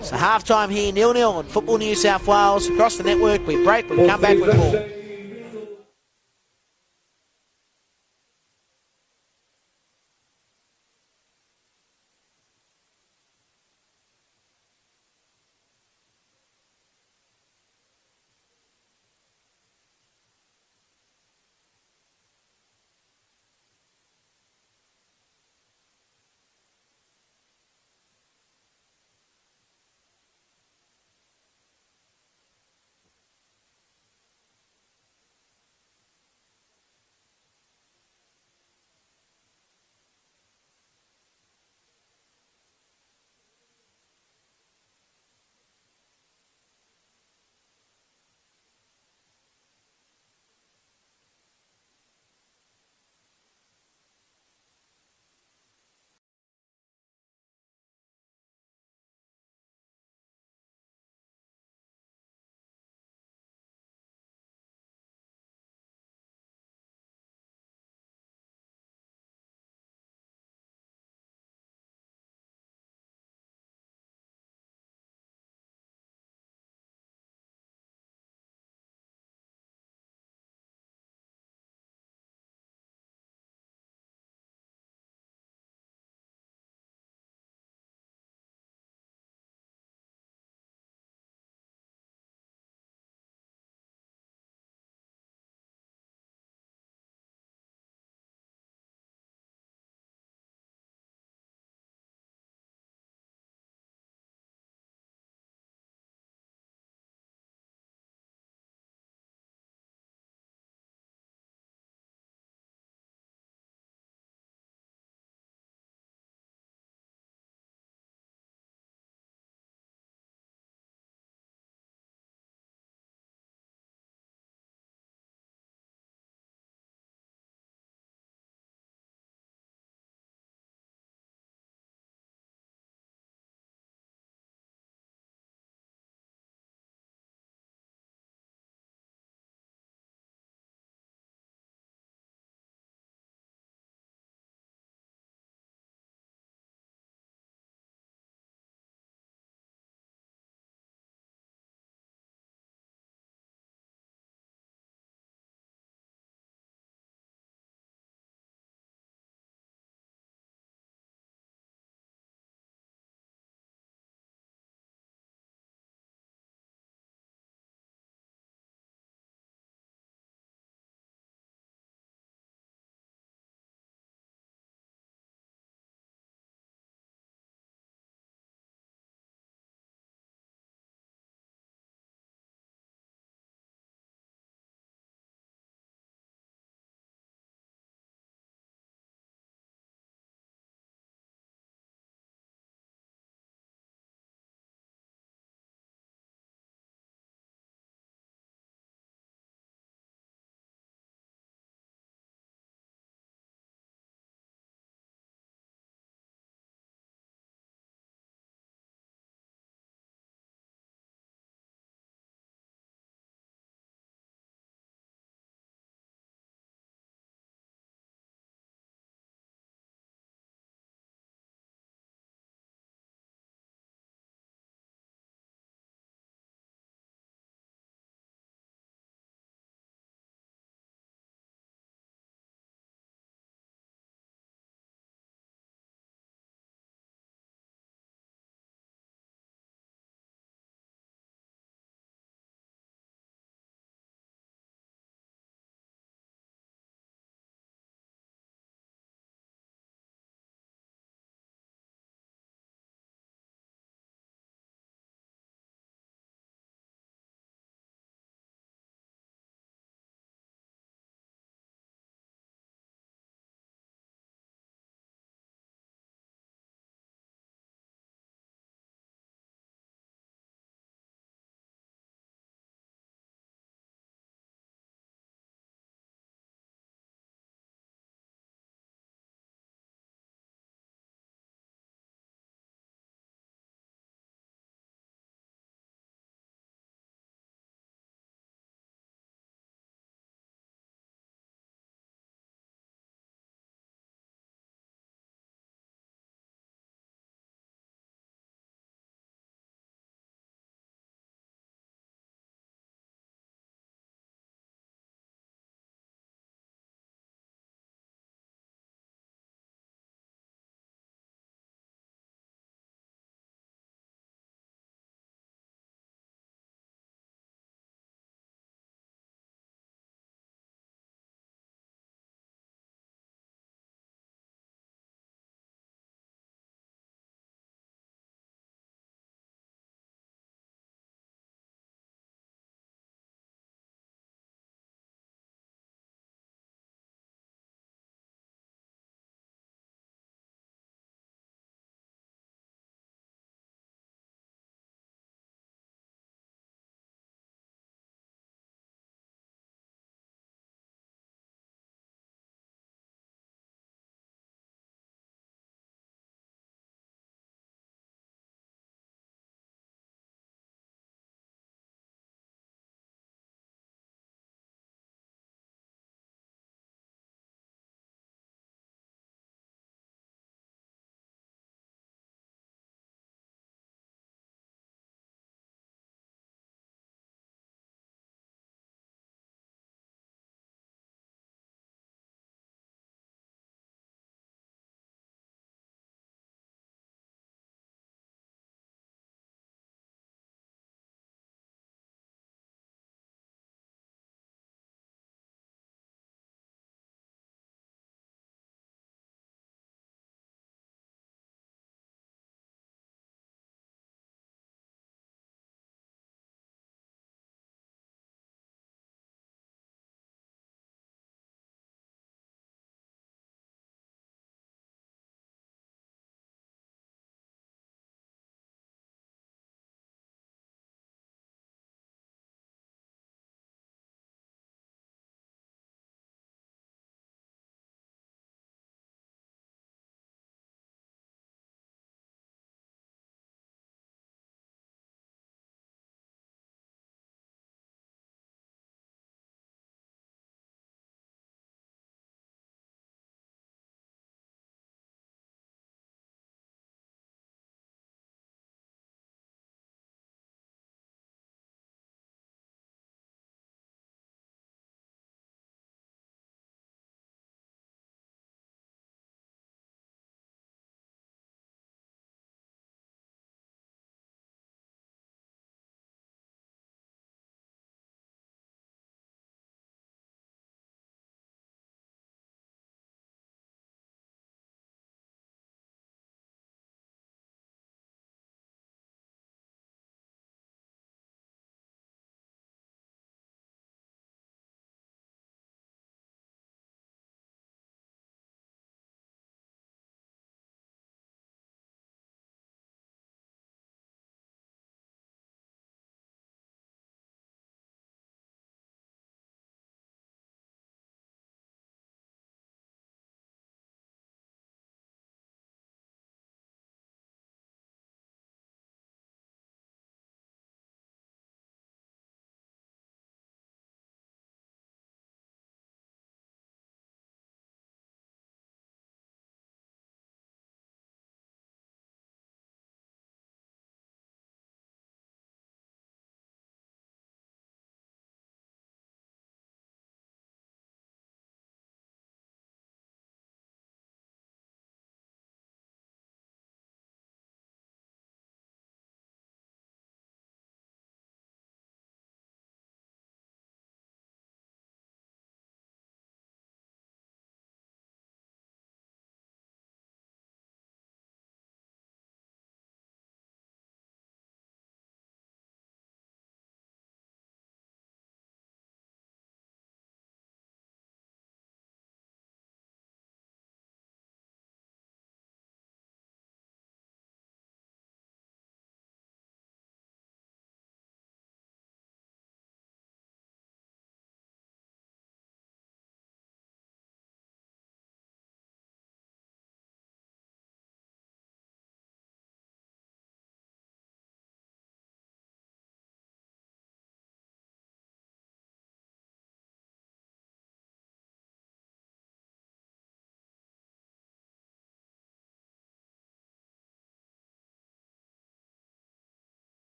So half-time here, 0-0 on Football New South Wales. Across the network, we break, we come back with more.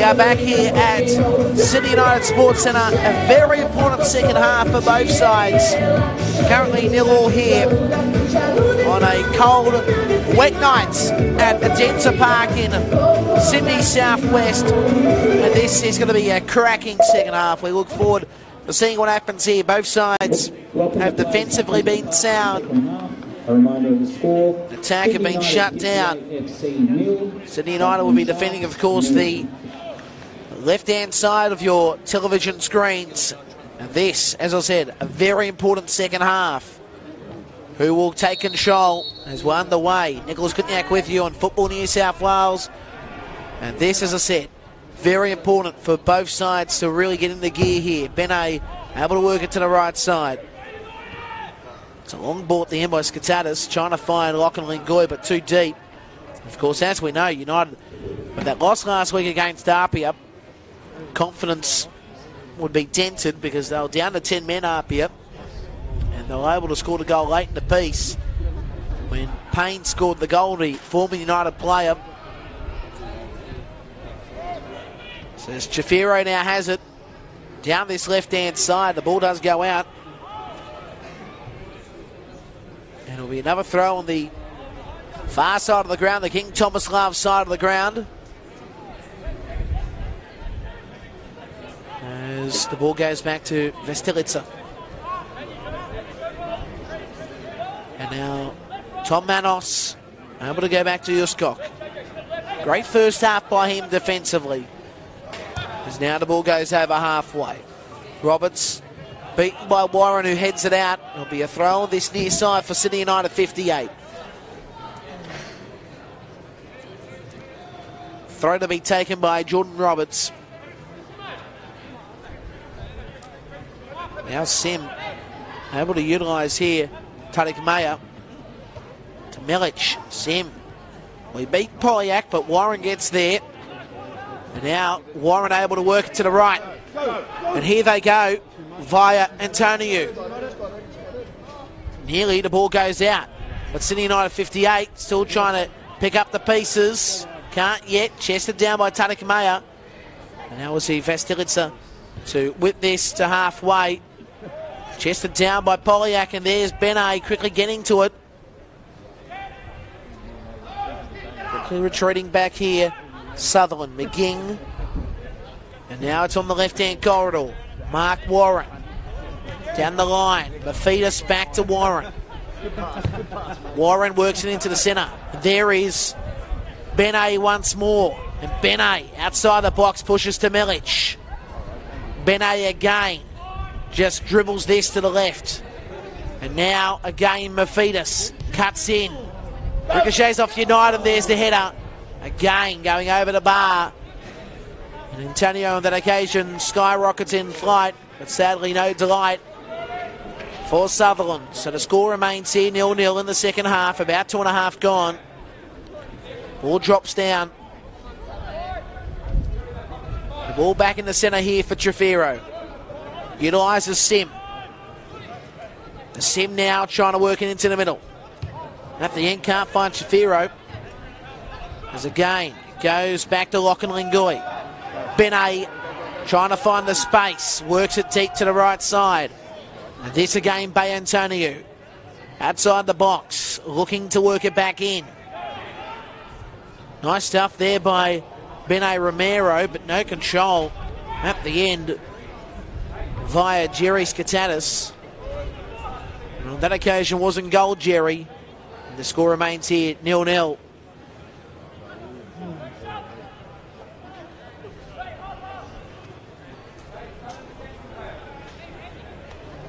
are back here at Sydney United Sports Centre. A very important second half for both sides. Currently 0-0 here on a cold, wet night at Adenza Park in Sydney Southwest. And this is going to be a cracking second half. We look forward to seeing what happens here. Both sides have defensively been sound. A reminder of the score. Attack have been shut down. Sydney United will be defending, of course, the left-hand side of your television screens. And this, as I said, a very important second half. Who will take control as we're underway. Nicholas Kutniak with you on Football New South Wales. And this, as I said, very important for both sides to really get into gear here. Benet able to work it to the right side. It's a long ball at the end by Skatatis, trying to find Lachlan Lingoy, but too deep. Of course, as we know, United, with that loss last week against Apia, confidence would be dented because they were down to 10 men Apia, and they were able to score the goal late in the piece when Payne scored the goal, the former United player. So as Chafiro now has it, down this left-hand side, the ball does go out. And it'll be another throw on the far side of the ground, the King Thomas Love side of the ground. As the ball goes back to Vestelitsa. And now Tom Manos able to go back to Juskok. Great first half by him defensively. As now the ball goes over halfway. Roberts beaten by Warren, who heads it out. It'll be a throw on this near side for Sydney United 58. Throw to be taken by Jordan Roberts. Now Sim able to utilise here Tarik Maya to Milic. Sim. We beat Polyak, but Warren gets there. And now Warren able to work it to the right. And here they go via Antonio. Nearly the ball goes out. But Sydney United 58 still trying to pick up the pieces. Can't yet. Chested down by Tarik Maya. And now we'll see Vestelitsa to whip this to halfway. Chested down by Polyak, and there's Benet quickly getting to it. Quickly retreating back here. Sutherland, McGing. And now it's on the left-hand corridor. Mark Warren. Down the line. Mafidis back to Warren. Warren works it into the centre. There is Benet once more. And Benet outside the box pushes to Milic. Benet again. Just dribbles this to the left. And now again Mafidis cuts in. Ricochets off United, and there's the header. Again going over the bar. And Antonio on that occasion skyrockets in flight, but sadly no delight for Sutherland. So the score remains here 0-0 in the second half, about 2.5 gone. Ball drops down. The ball back in the centre here for Trefiro. Utilises Sim. The Sim now trying to work it into the middle. At the end can't find Trefiro. As again, it goes back to Lachlan Lingoy. Benet trying to find the space. Works it deep to the right side. And this again by Antonio. Outside the box. Looking to work it back in. Nice stuff there by Benet Romero, but no control at the end via Jerry Skatatis. And on that occasion wasn't goal, Jerry. And the score remains here 0-0.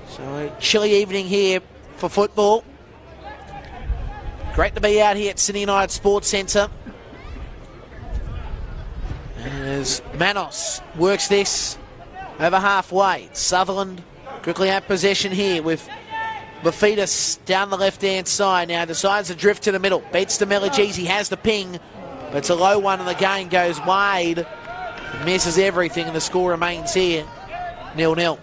So a chilly evening here for football. Great to be out here at Sydney United Sports Centre. As Manos works this over halfway. Sutherland quickly have possession here with Mafidis down the left-hand side. Now decides to drift to the middle. Beats to Meliges. He has the ping, but it's a low one and the game goes wide. Misses everything and the score remains here 0-0.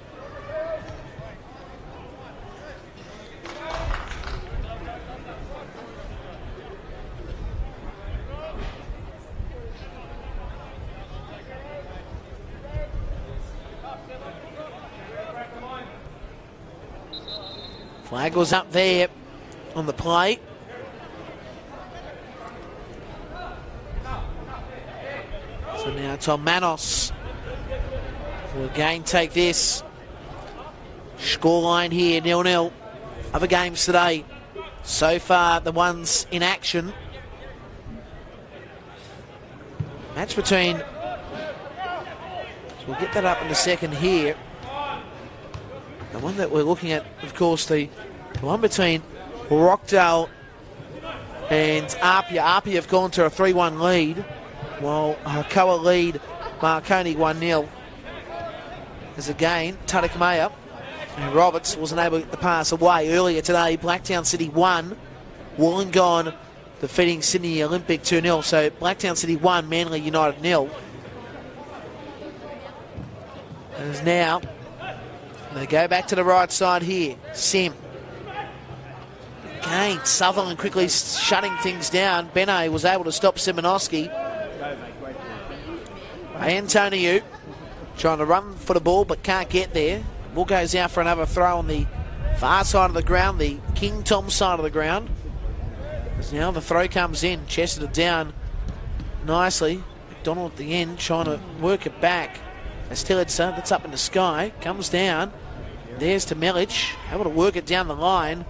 Flag was up there on the play. So now Tom Manos will again take this. Scoreline here, 0-0. Other games today, so far the ones in action. Match between, so we'll get that up in a second here. The one that we're looking at, of course, the one between Rockdale and Apia. Apia have gone to a 3-1 lead, while Hakoa lead Marconi 1-0. As again, Tutakamea and Roberts wasn't able to get the pass away earlier today. Blacktown City 1, Wollongong defeating Sydney Olympic 2-0. So Blacktown City 1, Manly United 0. As now they go back to the right side here. Sim. Again, Sutherland quickly shutting things down. Benet was able to stop Simonoski. Antonio trying to run for the ball but can't get there. Ball goes out for another throw on the far side of the ground, the King Tom side of the ground. As now the throw comes in, chested it down nicely. McDonald at the end trying to work it back. As Tillitsa, that's up in the sky, comes down. There's to Melic, able to work it down the line.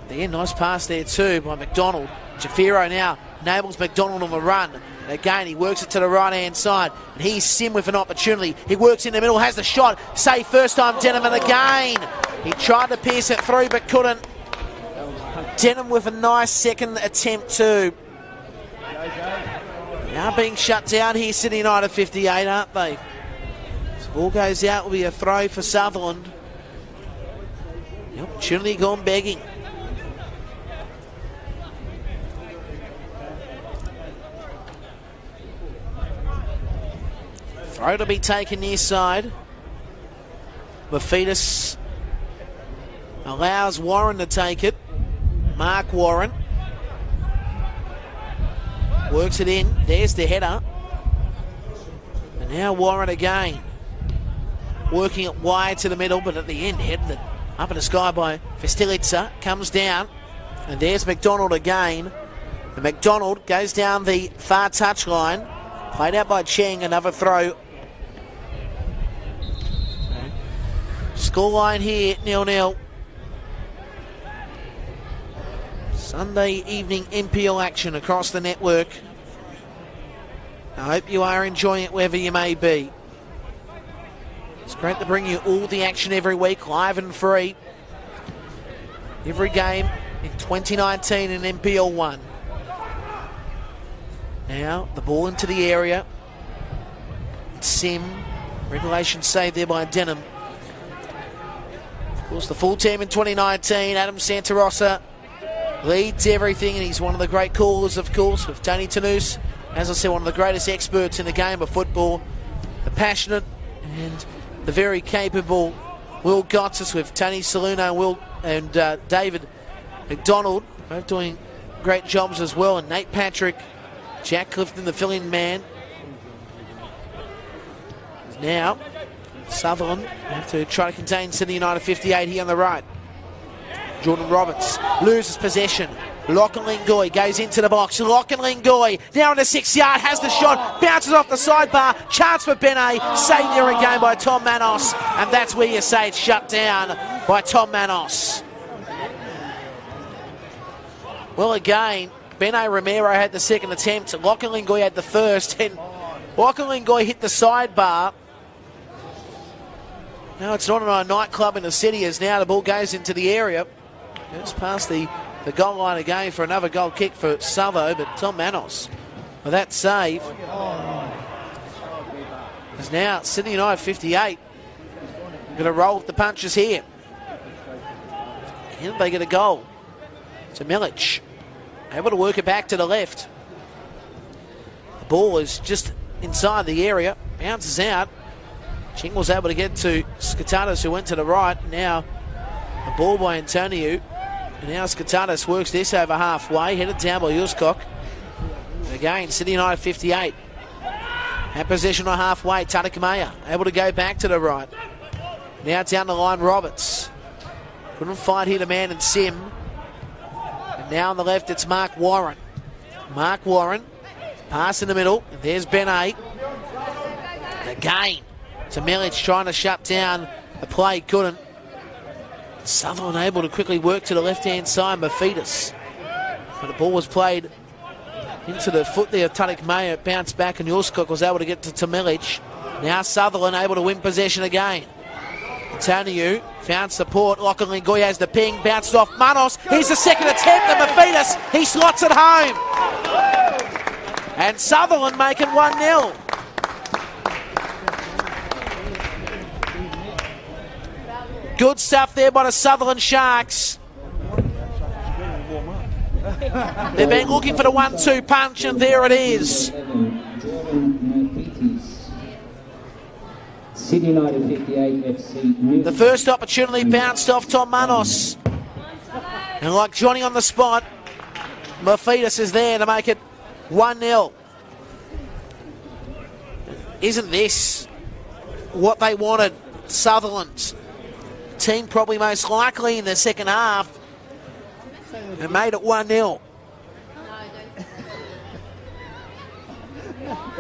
There, nice pass there too by McDonald. Jafiro now enables McDonald on the run. And again, he works it to the right-hand side. And he's Sim with an opportunity. He works in the middle, has the shot. Save first time, Denham, and again. He tried to pierce it through, but couldn't. Denham with a nice second attempt too. Now being shut down here, Sydney United 58, aren't they? So ball goes out, will be a throw for Sutherland. The opportunity gone begging. Throw to be taken near side. Mafidis allows Warren to take it. Mark Warren works it in. There's the header. And now Warren again. Working it wide to the middle, but at the end, headed it up in the sky by Vestilitsa. Comes down. And there's McDonald again. And McDonald goes down the far touchline. Played out by Cheng. Another throw. Scoreline here, 0-0. Sunday evening NPL action across the network. I hope you are enjoying it wherever you may be. It's great to bring you all the action every week, live and free. Every game in 2019 in NPL 1. Now, the ball into the area. Sim, regulation saved there by Denham. Of course, the full team in 2019, Adam Santarossa leads everything, and he's one of the great callers, of course, with Tony Tanous. As I said, one of the greatest experts in the game of football. The passionate and the very capable Will Gotsis with Tony Saluno and David McDonald, both doing great jobs as well, and Nate Patrick, Jack Clifton, the fill-in man. Now, Sutherland have to try to contain Sydney United 58 here on the right. Jordan Roberts loses possession. Lockenlingoi goes into the box. Lockenlingoi now in the 6 yard, has the shot, bounces off the sidebar. Chance for Benet, saved there again by Tom Manos. And that's where you say it's shut down by Tom Manos. Well, again, Benet Romero had the second attempt. Lockenlingoi had the first. And Lockenlingoi hit the sidebar. Now it's not a nightclub in the city as now the ball goes into the area. It's past the goal line again for another goal kick for Savo, but Tom Manos with that save. Is now Sydney United 58. Going to roll with the punches here. Can they get a goal? To Milic. Able to work it back to the left. The ball is just inside the area. Bounces out. Ching was able to get to Skatatis, who went to the right. Now the ball by Antonio. And now Skatatis works this over halfway. Headed down by Yuskok. Again, Sydney United 58. Had possession on halfway. Tutakamea able to go back to the right. Now down the line, Roberts. Couldn't find hit a man and Sim. And now on the left, it's Mark Warren. Mark Warren, pass in the middle. And there's Ben A. And again, to Milic trying to shut down the play, couldn't. Sutherland able to quickly work to the left-hand side, Mafidis. But the ball was played into the foot there of Tunik Mayer. It bounced back and Yurskog was able to get to Milic. Now Sutherland able to win possession again. Antoniou found support. Lachlan Lingoy has the ping, bounced off Manos. Here's the second attempt and Mafidis, he slots it home. And Sutherland making 1-0. Good stuff there by the Sutherland Sharks. They've been looking for the 1-2 punch, and there it is. Sydney United 58 FC. The first opportunity bounced off Tom Manos. And like Johnny on the spot, Mafidis is there to make it 1-0. Isn't this what they wanted? Sutherland's team probably most likely in the second half, and made it 1-0.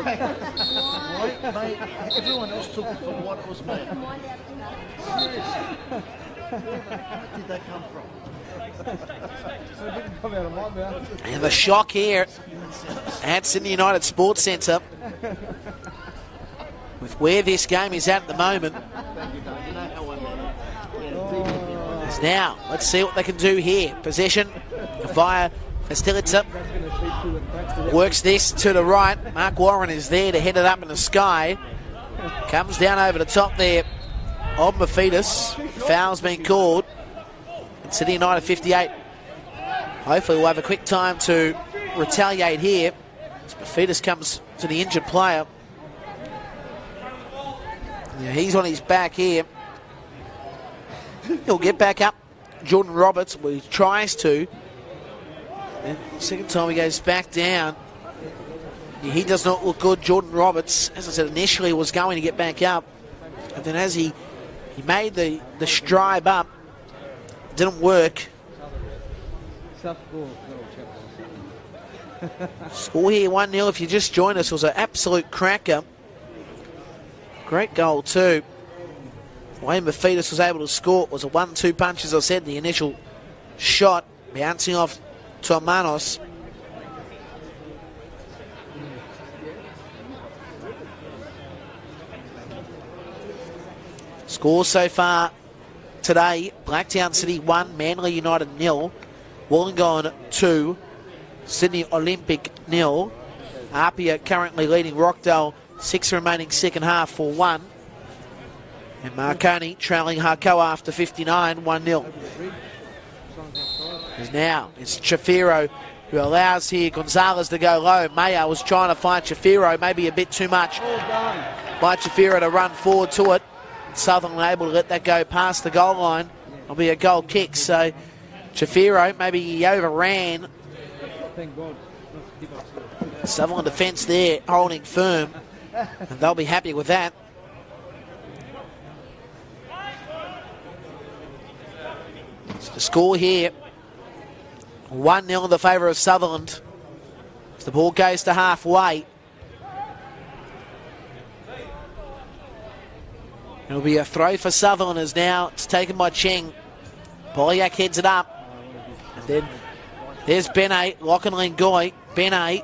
Mate, everyone else took it for what it was meant. Where did that come from? And the shock here at Sydney United Sports Centre with where this game is at the moment. Is now, let's see what they can do here. Possession via Fastilitza. Works this to the right. Mark Warren is there to head it up in the sky. Comes down over the top there of Mafidis. Foul's been called. And Sydney United 58. Hopefully we'll have a quick time to retaliate here. As Mafidis comes to the injured player. Yeah, he's on his back here. He'll get back up. Jordan Roberts, well, he tries to. And second time he goes back down. He does not look good, Jordan Roberts. As I said, initially was going to get back up. And then as he made the stride up, it didn't work. Score here 1-0. If you just joined us, it was an absolute cracker. Great goal too. The way Mafidis was able to score was a 1-2 punch, as I said, the initial shot, bouncing off Tomanos. Scores so far today: Blacktown City 1, Manly United 0, Wollongong 2, Sydney Olympic 0. Apia currently leading Rockdale, 6 remaining second half for 1. And Marconi trailing Harcoa after 59, 1-0. Now it's Chafiro who allows here Gonzalez to go low. Mayo was trying to find Chafiro, maybe a bit too much by Chafiro to run forward to it. Sutherland able to let that go past the goal line. It'll be a goal kick, so Chafiro, maybe he overran. Sutherland defence there, holding firm, and they'll be happy with that. The score here, 1-0 in the favour of Sutherland. As the ball goes to halfway. It'll be a throw for Sutherland as now it's taken by Cheng. Polyak heads it up. And then there's Benet, Lachlan Lingoy. Benet.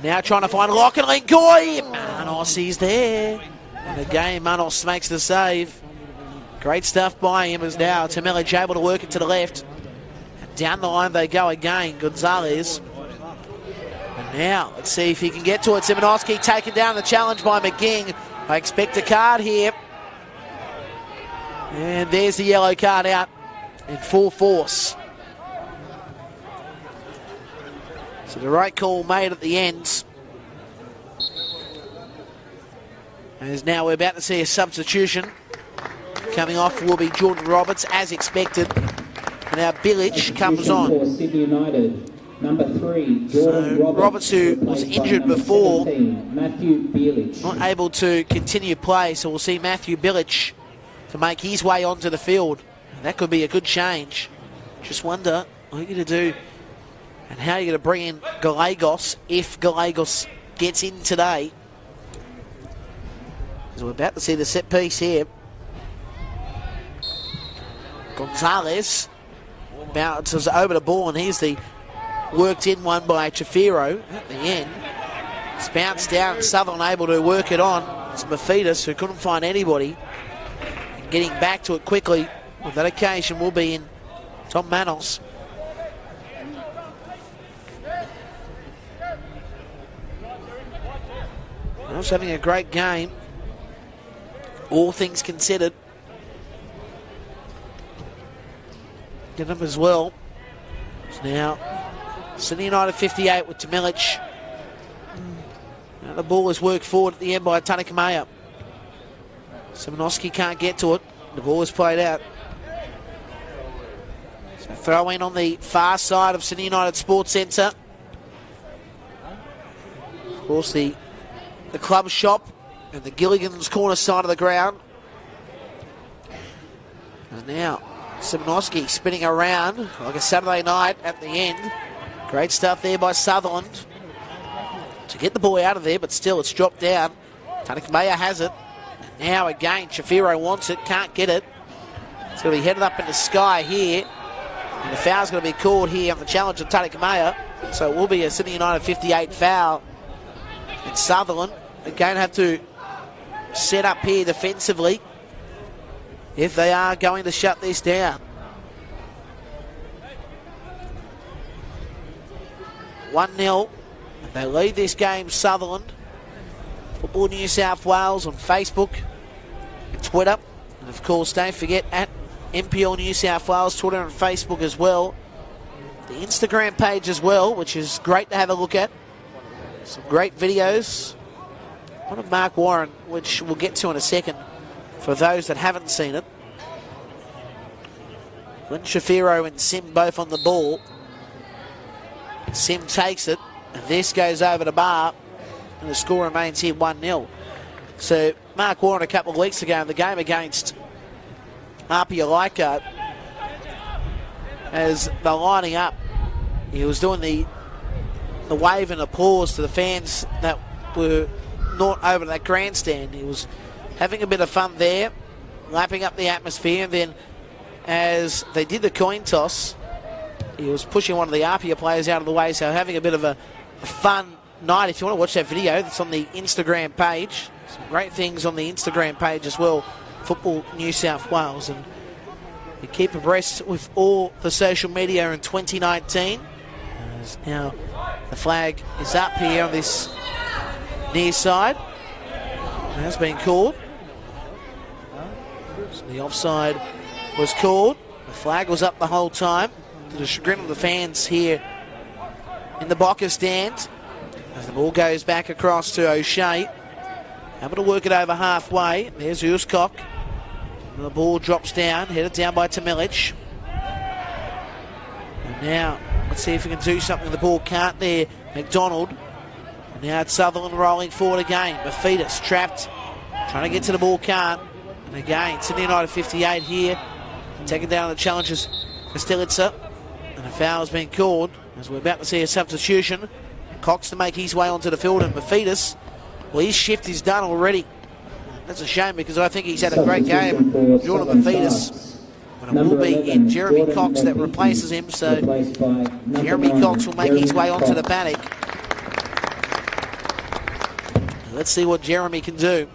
Now trying to find Lachlan Lingoy. Manos is there. And again, Manos makes the save. Great stuff by him as now Tamilic able to work it to the left. And down the line they go again, Gonzalez. And now, let's see if he can get to it. Simonoski taken down, the challenge by McGing. I expect a card here. And there's the yellow card out in full force. So the right call made at the end. As now we're about to see a substitution. Coming off will be Jordan Roberts, as expected. And now Bilic comes on. Sydney United, number 3, Jordan Roberts, who was injured before, 17, Matthew Bilic. not able to continue play, so we'll see Matthew Bilic to make his way onto the field. That could be a good change. Just wonder what you're going to do and how you're going to bring in Gallegos if Gallegos gets in today. Because we're about to see the set piece here. Gonzalez bounces over the ball, and here's the worked in one by Chafiro at the end. It's bounced down, and Sutherland able to work it on. It's Mephitis who couldn't find anybody. And getting back to it quickly on that occasion will be in Tom Manos. Manos having a great game, all things considered. Get him as well. So now, Sydney United 58 with Tamilic. Now the ball is worked forward at the end by Tanakamea. Simonoski can't get to it. The ball is played out. So throw in on the far side of Sydney United Sports Centre. Of course, the club shop and the Gilligan's corner side of the ground. And now Simonoski spinning around like a Saturday night at the end. Great stuff there by Sutherland to get the ball out of there, but still it's dropped down. Tanakamea has it. And now again, Chafiro wants it, can't get it. It's going to be headed up in the sky here. And the foul's going to be called here on the challenge of Tanakamea. So it will be a Sydney United 58 foul. And Sutherland again have to set up here defensively if they are going to shut this down. 1-0. They lead this game, Sutherland. Football New South Wales on Facebook and Twitter. And of course, don't forget at NPL New South Wales, Twitter and Facebook as well. The Instagram page as well, which is great to have a look at. Some great videos. One of Mark Warren, which we'll get to in a second, for those that haven't seen it. Lynn Shafiro and Sim both on the ball. Sim takes it, and this goes over the bar, and the score remains here 1-0. So Mark Warren a couple of weeks ago in the game against Apia Leichhardt, as they're lining up, he was doing the wave and applause to the fans that were not over that grandstand. He was having a bit of fun there, lapping up the atmosphere, and then as they did the coin toss, he was pushing one of the Apia players out of the way, so having a bit of a fun night. If you want to watch that video, it's on the Instagram page. Some great things on the Instagram page as well, Football New South Wales. And you keep abreast with all the social media in 2019. As now the flag is up here on this near side. It has been called. So the offside was called. The flag was up the whole time, to the chagrin of the fans here in the Bocker stand. As the ball goes back across to O'Shea. Able to work it over halfway. There's Uskok. And the ball drops down, headed down by Tamilic. And now, let's see if we can do something. The ball can't there. McDonald. And now it's Sutherland rolling forward again. Mephitis trapped. Trying to get to the ball, can't. And again, Sydney United 58 here. Taking down the challenges for Stilitzer. And a foul has been called as we're about to see a substitution. Cox to make his way onto the field, and Mephitis, well, his shift is done already. That's a shame because I think he's had a great game, Jordan Mephitis. But it will be in Jeremy Cox that replaces him, so Jeremy Cox will make his way onto the paddock. Let's see what Jeremy can do.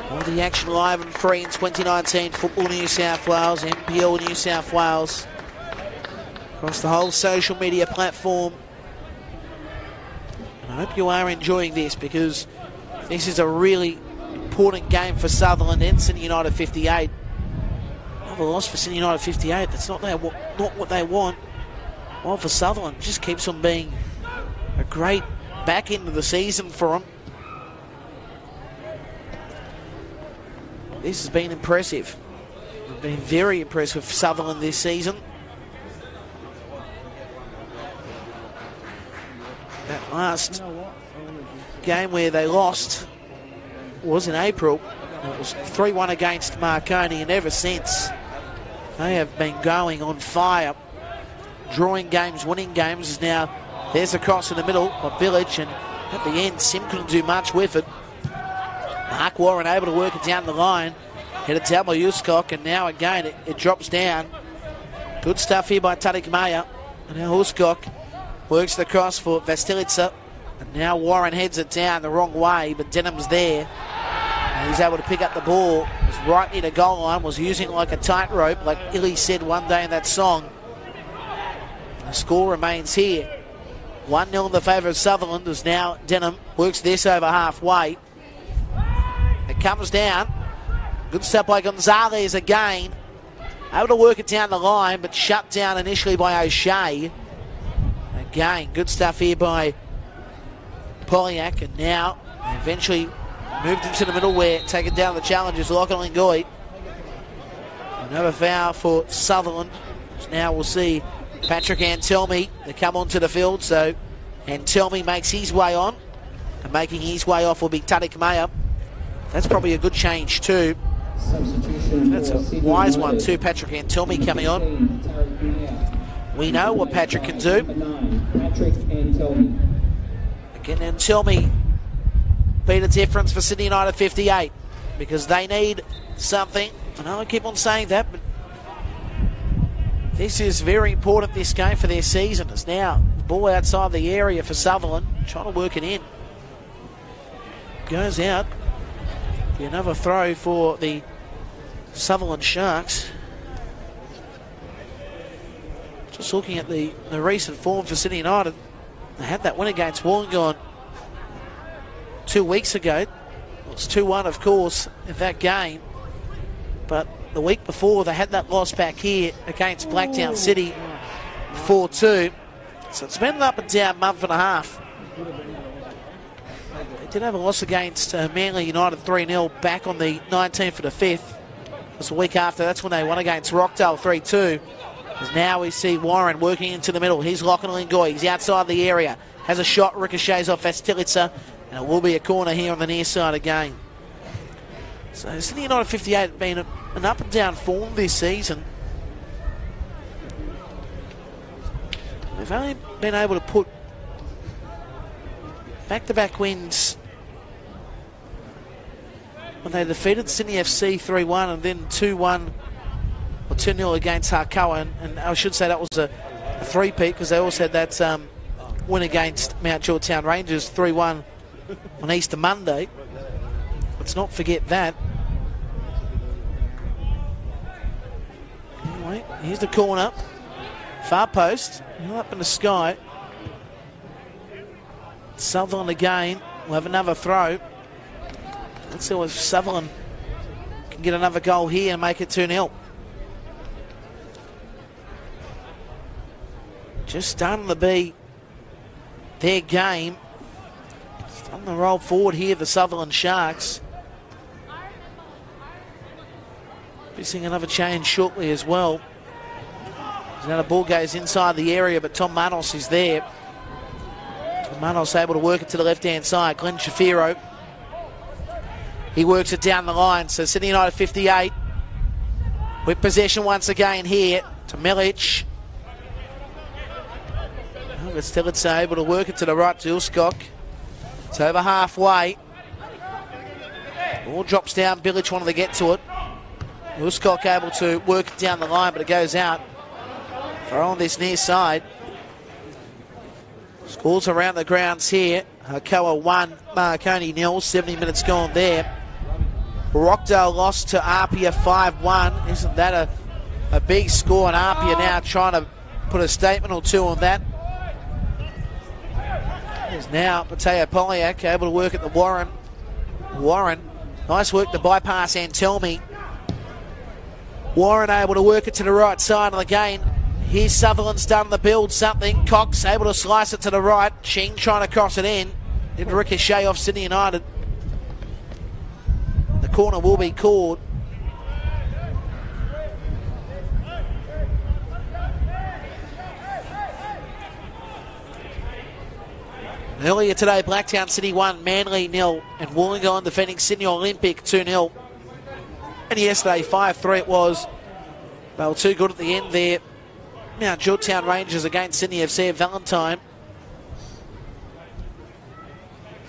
All the action live and free in 2019 Football New South Wales, NPL New South Wales, across the whole social media platform. And I hope you are enjoying this, because this is a really important game for Sutherland and Sydney United 58. Another loss for Sydney United 58. That's not what they want. Well, for Sutherland, it just keeps on being a great back end of the season for them. This has been impressive. I've been very impressed with Sutherland this season. That last game where they lost was in April. It was 3-1 against Marconi, and ever since they have been going on fire. Drawing games, winning games. Now there's a cross in the middle of Village, and at the end Sim couldn't do much with it. Mark Warren able to work it down the line. Hit it down by Uskok, and now again it drops down. Good stuff here by Tarik Maya. And now Uskok works the cross for Vastilitsa. And now Warren heads it down the wrong way, but Denham's there. And he's able to pick up the ball. Was right near the goal line, was using it like a tightrope, like Illy said one day in that song. And the score remains here. 1-0 in the favour of Sutherland, as now Denham works this over halfway. It comes down. Good step by Gonzalez again. Able to work it down the line, but shut down initially by O'Shea. Again, good stuff here by Polyak, and now eventually moved into the middle where taken down the challengers, Lachlan Goy. Another foul for Sutherland. Now we'll see Patrick Antelmi to come onto the field, so Antelmi makes his way on, and making his way off will be Tarik Maya. That's probably a good change too. That's a wise one too, Patrick Antelmi coming on. We know what Patrick can do. Again, Antelmi be the difference for Sydney United 58, because they need something. I know I keep on saying that, but this is very important, this game, for their season. It's now the ball outside the area for Sutherland, trying to work it in. Goes out. Be another throw for the Sutherland Sharks. Just looking at the recent form for Sydney United. They had that win against Wollongong 2 weeks ago. It was 2-1, of course, in that game. But the week before, they had that loss back here against Blacktown City, 4-2. So it's been an up and down month and a half. They did have a loss against Manly United 3-0 back on the 19th of the 5th. It was a week after. That's when they won against Rockdale 3-2. As now we see Warren working into the middle. Here's Lachlan Goy. He's outside the area. Has a shot, ricochets off Vastilitsa, and it will be a corner here on the near side again. So Sydney United 58 have been an up and down form this season. They've only been able to put back-to-back wins when they defeated Sydney FC 3-1 and then 2-1 or 2-0 against Harcoa, and I should say that was a three-peat, because they also had that win against Mount Georgetown Rangers 3-1 on Easter Monday. Let's not forget that. Anyway, here's the corner. Far post, up in the sky. Sutherland again will have another throw. Let's see if Sutherland can get another goal here and make it 2-0. Just starting to be their game. Starting to roll forward here, the Sutherland Sharks. Be seeing another change shortly as well. Now the ball goes inside the area, but Tom Manos is there. Tom Manos able to work it to the left-hand side. Glenn Shafiro. He works it down the line. So Sydney United 58 with possession once again here to Milic. But still it's able to work it to the right to Uskok. It's over halfway. Ball drops down. Bilic wanted to get to it. Uskok able to work it down the line, but it goes out. Throw on this near side. Scores around the grounds here. Harcoa 1, Marconi 0. 70 minutes gone there. Rockdale lost to Apia 5-1. Isn't that a big score? And Apia now trying to put a statement or two on that. There's now Mateo Polyak able to work at the Warren. Warren, nice work to bypass Antelmi. Warren able to work it to the right side of the game. Here's Sutherland's done the build something. Cox able to slice it to the right. Ching trying to cross it in. Did ricochet off Sydney United. The corner will be called. Earlier today, Blacktown City 1, Manly 0, and Wollongong defending Sydney Olympic 2-0. And yesterday, 5-3 it was. They were too good at the end there. Now, Georgetown Rangers against Sydney FC at Valentine.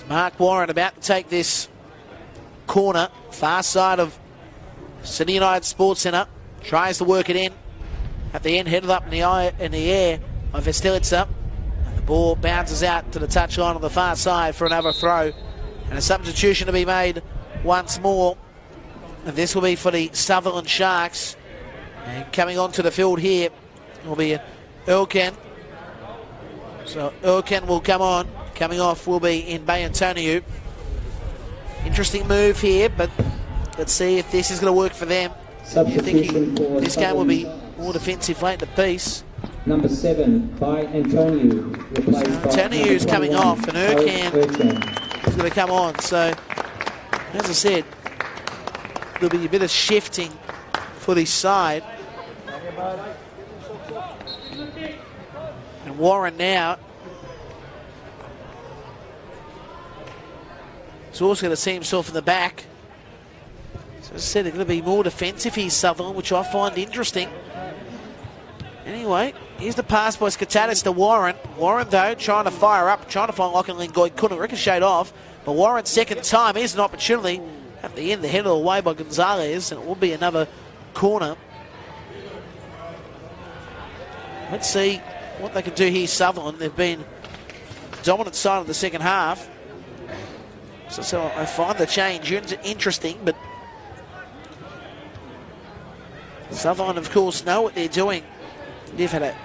Mark Warren about to take this corner, far side of Sydney United Sports Centre. Tries to work it in. At the end, headed up in the air by Vestelitsa. The ball bounces out to the touchline on the far side for another throw. And a substitution to be made once more. And this will be for the Sutherland Sharks. And coming onto the field here will be Erken. So Erken will come on. Coming off will be in Bay Antonio. Interesting move here, but let's see if this is going to work for them. You're thinking this game will be more defensive late in the piece. Number 7, by Antonio. Antonio's coming off, and Erken is going to come on. So, as I said, there'll be a bit of shifting for this side. And Warren now is also going to see himself in the back. So as I said, it's going to be more defensive here, Sutherland, which I find interesting. Anyway, here's the pass by Skatatis to Warren. Warren, though, trying to fire up, trying to find Lachlan Lingoy, couldn't ricochet off. But Warren's second time, here's an opportunity. At the end, the head of the way by Gonzalez, and it will be another corner. Let's see what they can do here, Sutherland. They've been dominant side of the second half. So I find the change interesting, but Sutherland, of course, know what they're doing. They've had a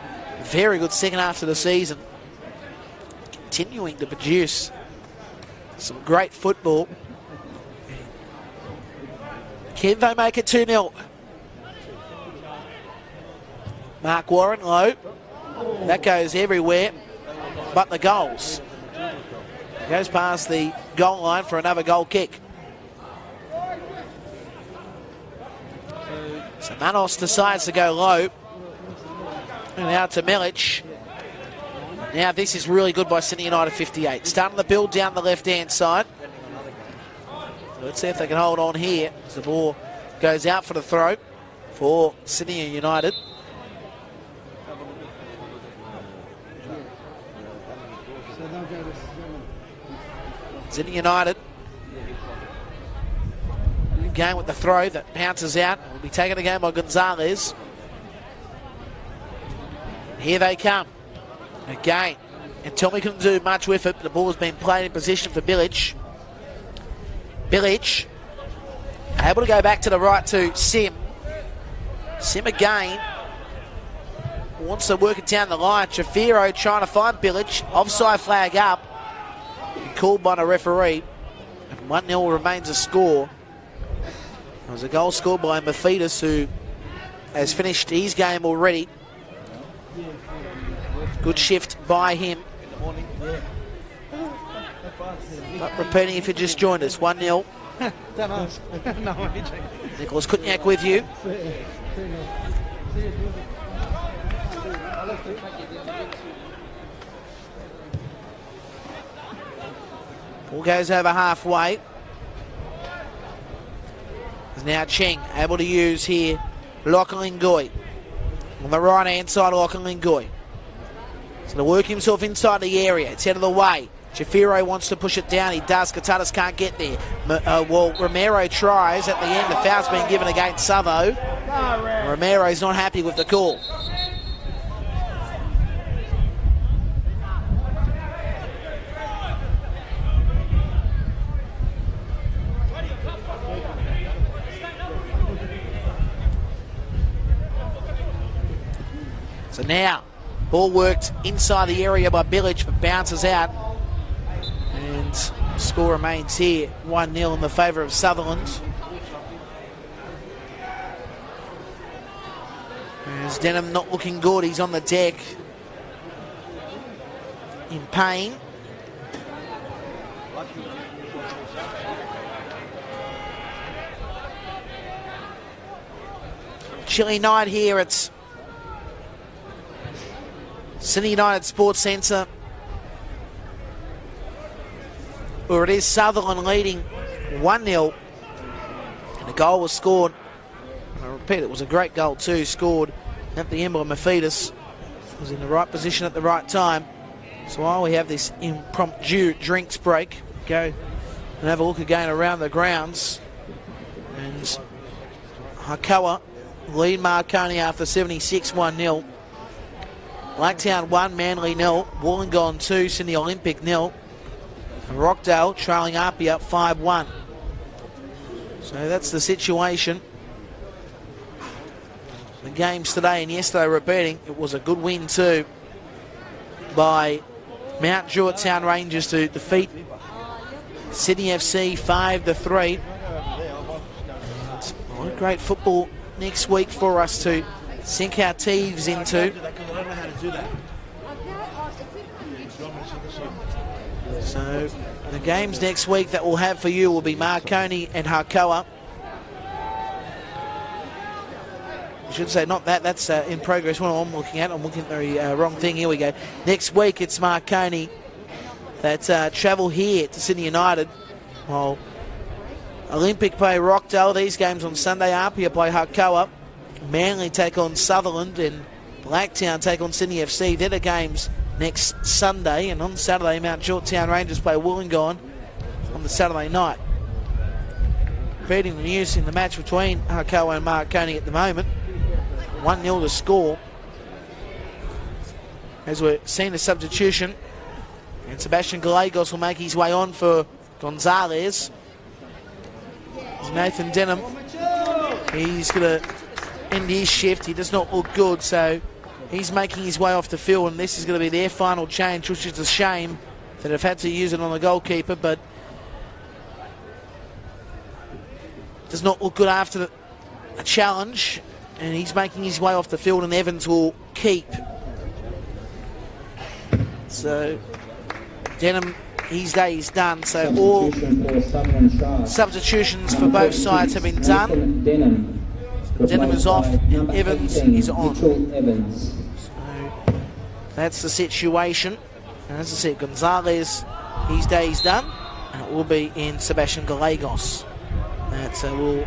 very good second half of the season, continuing to produce some great football. Can they make it 2-0? Mark Warren low. That goes everywhere but the goals. Goes past the goal line for another goal kick. So Manos decides to go low. And out to Milic. Now this is really good by Sydney United 58. Starting the build down the left-hand side. So let's see if they can hold on here as the ball goes out for the throw for Sydney United. Sydney United going with the throw that bounces out. Will be taken again by Gonzalez. Here they come again, and Tommy couldn't do much with it. The ball's been played in position for Bilic. Bilic able to go back to the right to Sim. Sim again wants to work it down the line. Chafiro trying to find Bilic. Offside flag up. Called by the referee. And 1-0 remains a score. There was a goal scored by Mephitis, who has finished his game already. Good shift by him. But repeating if you just joined us, 1-0. Nicholas Kutniak with you. Ball goes over halfway. There's now Cheng able to use here Lachlan Lingoy. On the right hand side, Lachlan Lingoy. He's going to work himself inside the area. It's out of the way. Chafiro wants to push it down. He does. Katatis can't get there. Well, Romero tries. At the end, the foul's been given against Savo. Romero's not happy with the call. So now, ball worked inside the area by Bilic, but bounces out. And score remains here, 1-0 in the favour of Sutherland. As Denham not looking good, he's on the deck in pain. Chilly night here at Sydney United Sports Centre. or it is Sutherland leading 1-0. And a goal was scored. I repeat, it was a great goal too, scored at the end by Mephitis. Was in the right position at the right time. So while we have this impromptu drinks break, go and have a look again around the grounds. And Hakoah lead Marconi after 76, 1-0. Blacktown 1, Manly 0. Wollongong 2, Sydney Olympic 0. And Rockdale trailing Apia 5-1. So that's the situation. The games today and yesterday repeating. It was a good win too by Mount Druitt Town Rangers to defeat Sydney FC 5-3. What a great football next week for us to sink our teeth into. So the games next week that we'll have for you will be Marconi and Hakoah. I should say not that, that's in progress. What I'm looking at, I'm looking at the wrong thing. Here we go. Next week it's Marconi that travel here to Sydney United, while Olympic play Rockdale. These games on Sunday. Apia play Hakoah. Manly take on Sutherland, and Blacktown take on Sydney FC. They're the games next Sunday, and on Saturday Mount Druitt Town Rangers play Wollongong on the Saturday night. Feeding the news in the match between Hakoah and Marconi at the moment. 1-0 to score. As we're seeing the substitution. And Sebastian Gallegos will make his way on for Gonzalez. Nathan Denham, he's going to end his shift. He does not look good, so he's making his way off the field, and this is going to be their final change, which is a shame that they've had to use it on the goalkeeper, but does not look good after a challenge. And he's making his way off the field, and Evans will keep. So Denham, his day is done. So all substitutions for both sides have been done. Denham is off and Evans is on. So that's the situation. And as I said, Gonzalez, his day is done. And it will be in Sebastian Gallegos. That will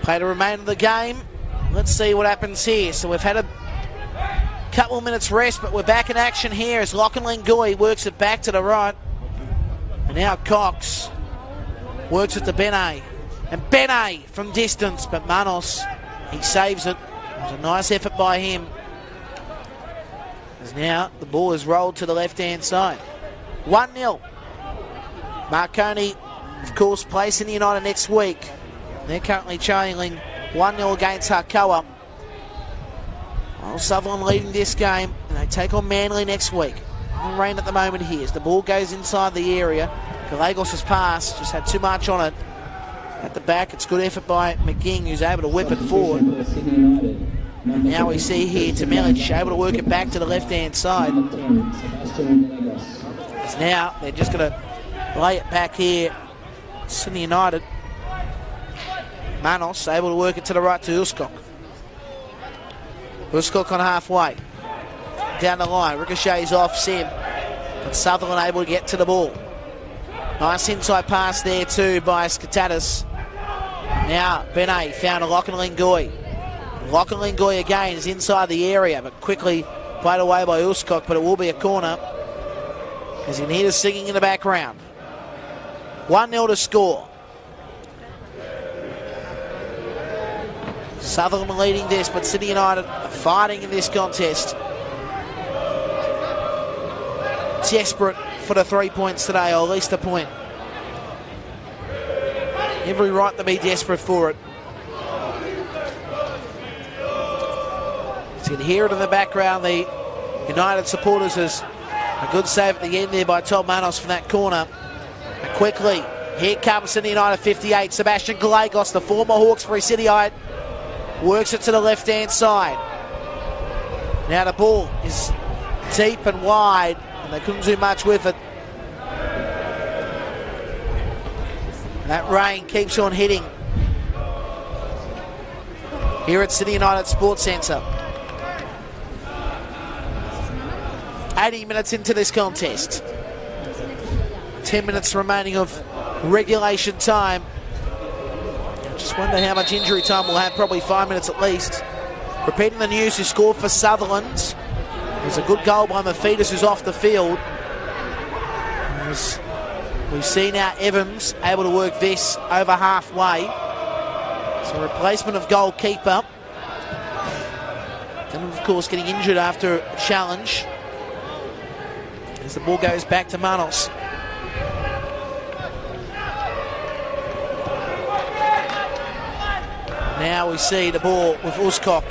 play the remainder of the game. Let's see what happens here. So we've had a couple of minutes rest, but we're back in action here as Lachlan Lingui works it back to the right. And now Cox works it to Benet. And Benet from distance, but Manos, he saves it. It was a nice effort by him. As now the ball is rolled to the left-hand side. 1-0. Marconi, of course, play Sydney United next week. They're currently trailing 1-0 against Hakoah. Well, Sutherland leading this game, and they take on Manly next week. In the rain at the moment here as the ball goes inside the area. Gallegos' pass just had too much on it. At the back, it's good effort by McGing, who's able to whip it forward. And now we see here Tamelic able to work it back to the left-hand side. As now they're just going to lay it back here. Sydney United. Manos able to work it to the right to Uskok. Uskok on halfway. Down the line, ricochets off Sim. But Sutherland able to get to the ball. Nice inside pass there too by Skatatis. Now Benet found a Lachlan Lingui. Lachlan Lingui again is inside the area, but quickly played away by Uskok, but it will be a corner. As you can hear the singing in the background. 1-0 to score. Sutherland leading this, but Sydney United are fighting in this contest. Desperate for the 3 points today, or at least a point. Every right to be desperate for it. So you can hear it in the background. The United supporters is a good save at the end there by Tom Manos from that corner. And quickly, here comes Sydney United 58. Sebastian Gallegos, the former Hawkesbury Cityite, works it to the left-hand side. Now the ball is deep and wide, and they couldn't do much with it. And that rain keeps on hitting here at Sydney United Sports Centre. 80 minutes into this contest. 10 minutes remaining of regulation time. I just wonder how much injury time we'll have, probably 5 minutes at least. Repeating the news, who scored for Sutherland. There's a good goal by Mafidis, who's off the field. As we see now Evans able to work this over halfway. So replacement of goalkeeper. Then of course getting injured after a challenge. As the ball goes back to Manos. Now we see the ball with Uskok.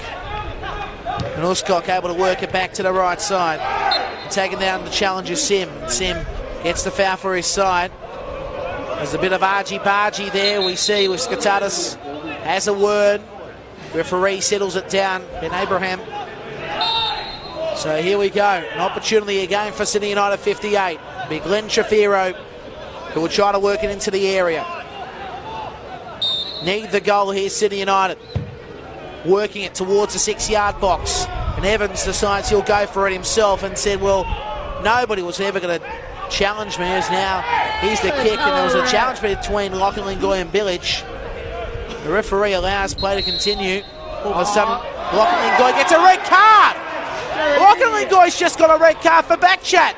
And Uskok able to work it back to the right side. Taking down the challenger Sim. Sim gets the foul for his side. There's a bit of argy-bargy there. We see with Skatatis has a word. Referee settles it down. Ben Abraham. So here we go. An opportunity again for Sydney United 58. Big Glenn Shafiro, who will try to work it into the area. Need the goal here, Sydney United. Working it towards the 6-yard box. And Evans decides he'll go for it himself and said, well, nobody was ever going to challenge me, as now here's the kick, and there was a challenge between Lachlan Lingoy and Bilic. The referee allows play to continue. All of a sudden, Lachlan Lingoy gets a red card. Lachlan Lingoy's just got a red card for back chat.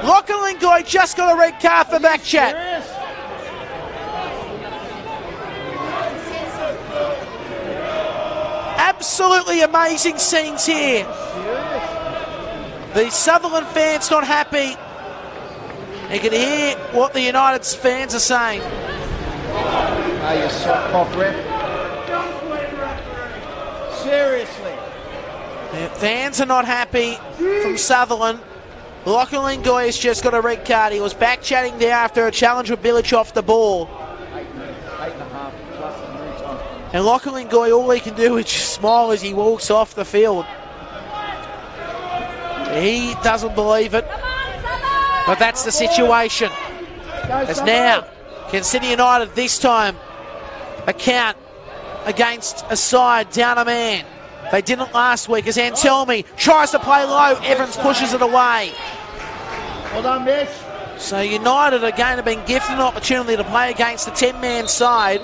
Lachlan Lingoy just got a red card for back chat. Absolutely amazing scenes here. The Sutherland fans not happy. You can hear what the United's fans are saying. Oh, you soft cock ref. Seriously. The fans are not happy from Sutherland. Lachlan Lingoy has just got a red card. He was back chatting there after a challenge with Bilic off the ball. 8.5 plus injury time. And Lachlan Lingoy, all he can do is just smile as he walks off the field. He doesn't believe it, but that's the situation. As now, can Sydney United this time account against a side down a man? They didn't last week, as Antelmi tries to play low. Evans pushes it away. Well done, Mitch. So United again have been gifted an opportunity to play against the 10-man side,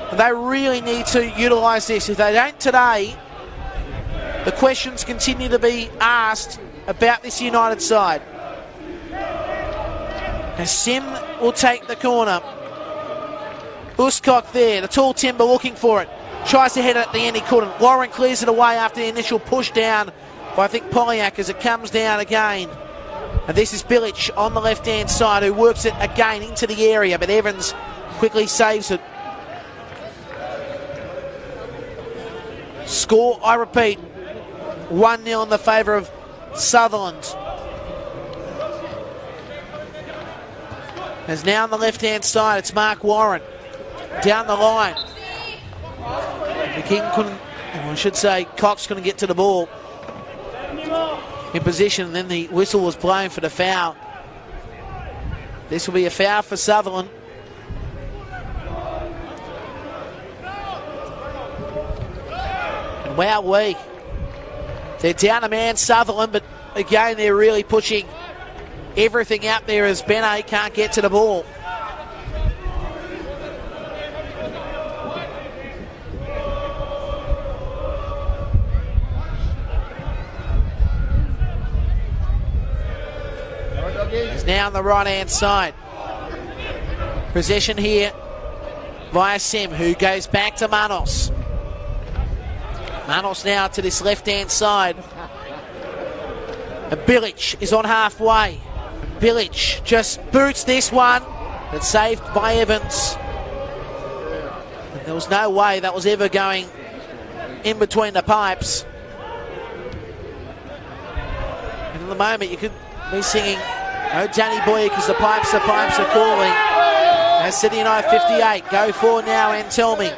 and they really need to utilise this. If they don't today, the questions continue to be asked about this United side. And Sim will take the corner. Uskok there, the tall timber looking for it. Tries to head it at the end, he couldn't. Warren clears it away after the initial push down by, I think, Polyak, as it comes down again. And this is Bilic on the left-hand side, who works it again into the area, but Evans quickly saves it. Score, I repeat, 1-0 in the favour of Sutherland. As now on the left-hand side, it's Mark Warren. Down the line. The King couldn't, I should say, Cox couldn't get to the ball in position, and then the whistle was blown for the foul. This will be a foul for Sutherland. And wowee. They're down a man, Sutherland, but again, they're really pushing everything out there as Benet can't get to the ball. He's now on the right-hand side. Possession here via Sim, who goes back to Manos. Manos now to this left-hand side. And Bilic is on halfway. Bilic just boots this one. It's saved by Evans. And there was no way that was ever going in between the pipes. And at the moment you could be singing "Oh Danny Boy" because the pipes are calling. As City United 58 go forward now, and tell me.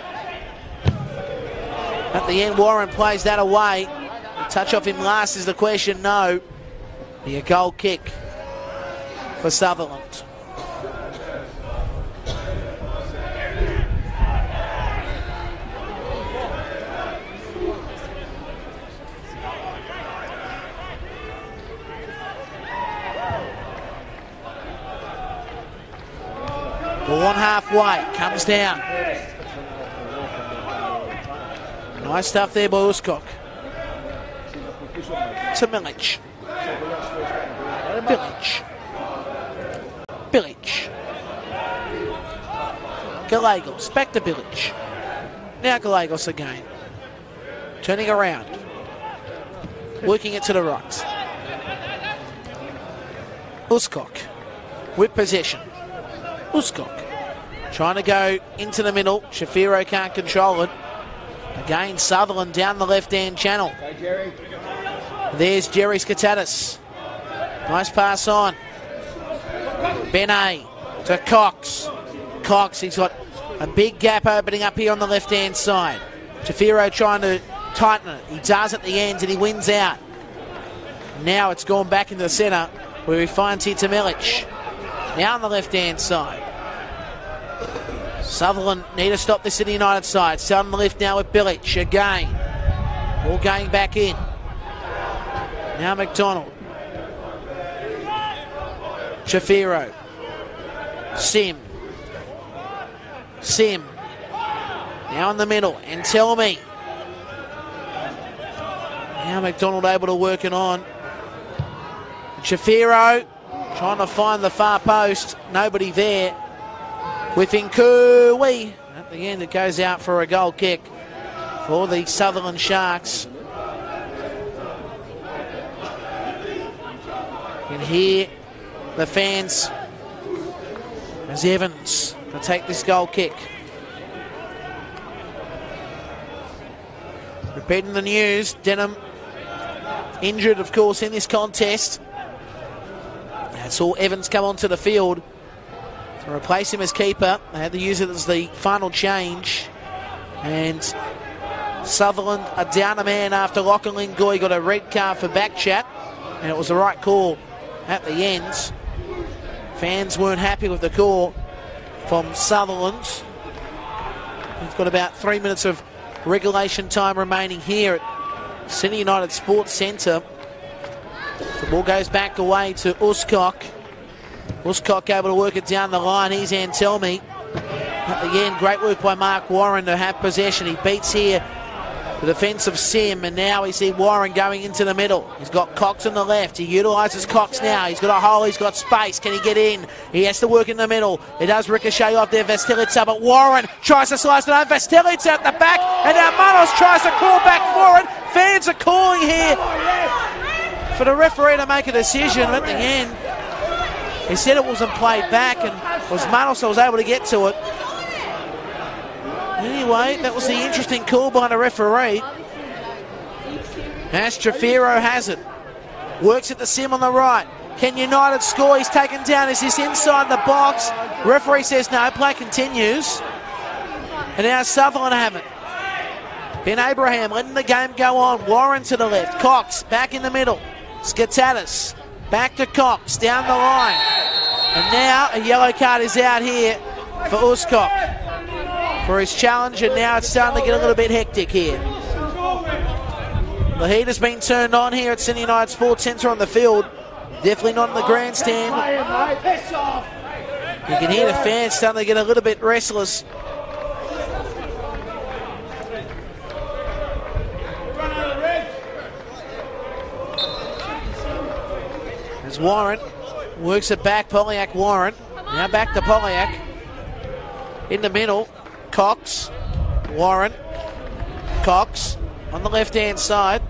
At the end, Warren plays that away. A touch off him last is the question. No. Be a goal kick for Sutherland. Ball on halfway, comes down. Nice stuff there by Uscock. To Milic. Bilic. Gallegos, back to Bilic. Now Gallegos again. Turning around. Working it to the right. Uscock with possession. Uscock trying to go into the middle. Shafiro can't control it. Again, Sutherland down the left-hand channel. There's Jerry Skatatis. Nice pass on. Benet to Cox. Cox, he's got a big gap opening up here on the left-hand side. Shafiro trying to tighten it. He does at the end and he wins out. Now it's gone back into the centre where we find Tita Milic. Now on the left-hand side. Sutherland need to stop this City United side. Still on the lift now with Bilic again. All going back in. Now McDonald. Shafiro. Sim. Now in the middle. And tell me. Now McDonald able to work it on. Shafiro trying to find the far post. Nobody there. With Nkui. At the end it goes out for a goal kick for the Sutherland Sharks. You can hear the fans as Evans to take this goal kick. Repeating the news, Denham injured, of course, in this contest. I saw Evans come onto the field to replace him as keeper. They had to use it as the final change. And Sutherland are down a man after Lachlan Goy got a red card for back chat. And it was the right call at the end. Fans weren't happy with the call from Sutherland. We've got about 3 minutes of regulation time remaining here at Sydney United Sports Centre. The ball goes back away to Uscock. Uscock able to work it down the line. Here's Antelmi. At the end, great work by Mark Warren to have possession. He beats here the defence of Sim, and now we see Warren going into the middle. He's got Cox on the left. He utilises Cox now. He's got a hole. He's got space. Can he get in? He has to work in the middle. It does ricochet off there. Vestelitsa, but Warren tries to slice it home. Vestelitsa at the back, and now Manos tries to crawl back for it. Fans are calling here for the referee to make a decision. At the end, he said it wasn't played back, and it was Manos that was able to get to it. Anyway, that was the interesting call by the referee. As Shafiro has it. Works at the Sim on the right. Can United score? He's taken down. Is this inside the box? Referee says no. Play continues. And now Sutherland have it. Ben Abraham letting the game go on. Warren to the left. Cox back in the middle. Skatatis back to Cox down the line. And now a yellow card is out here for Uscock for his challenge, and now it's starting to get a little bit hectic here. The heat has been turned on here at Sydney United Sports Centre on the field. Definitely not in the grandstand. You can hear the fans starting to get a little bit restless. As Warren works it back, Polyak Warren. Now back to Polyak. In the middle. Cox, Warren, Cox on the left-hand side.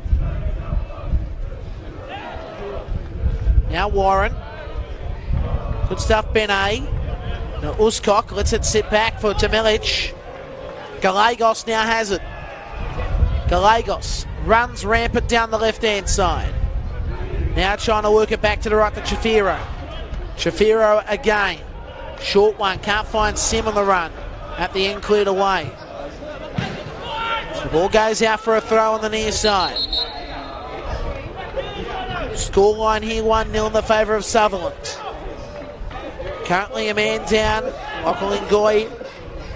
Now Warren. Good stuff, Benet. Now Uscock lets it sit back for Milic. Gallegos now has it. Gallegos runs rampant down the left-hand side. Now trying to work it back to the right to Shafiro. Shafiro again. Short one, can't find Sim on the run. At the end, cleared away. So the ball goes out for a throw on the near side. Scoreline here 1-0 in the favour of Sutherland. Currently a man down. Lachlan Goy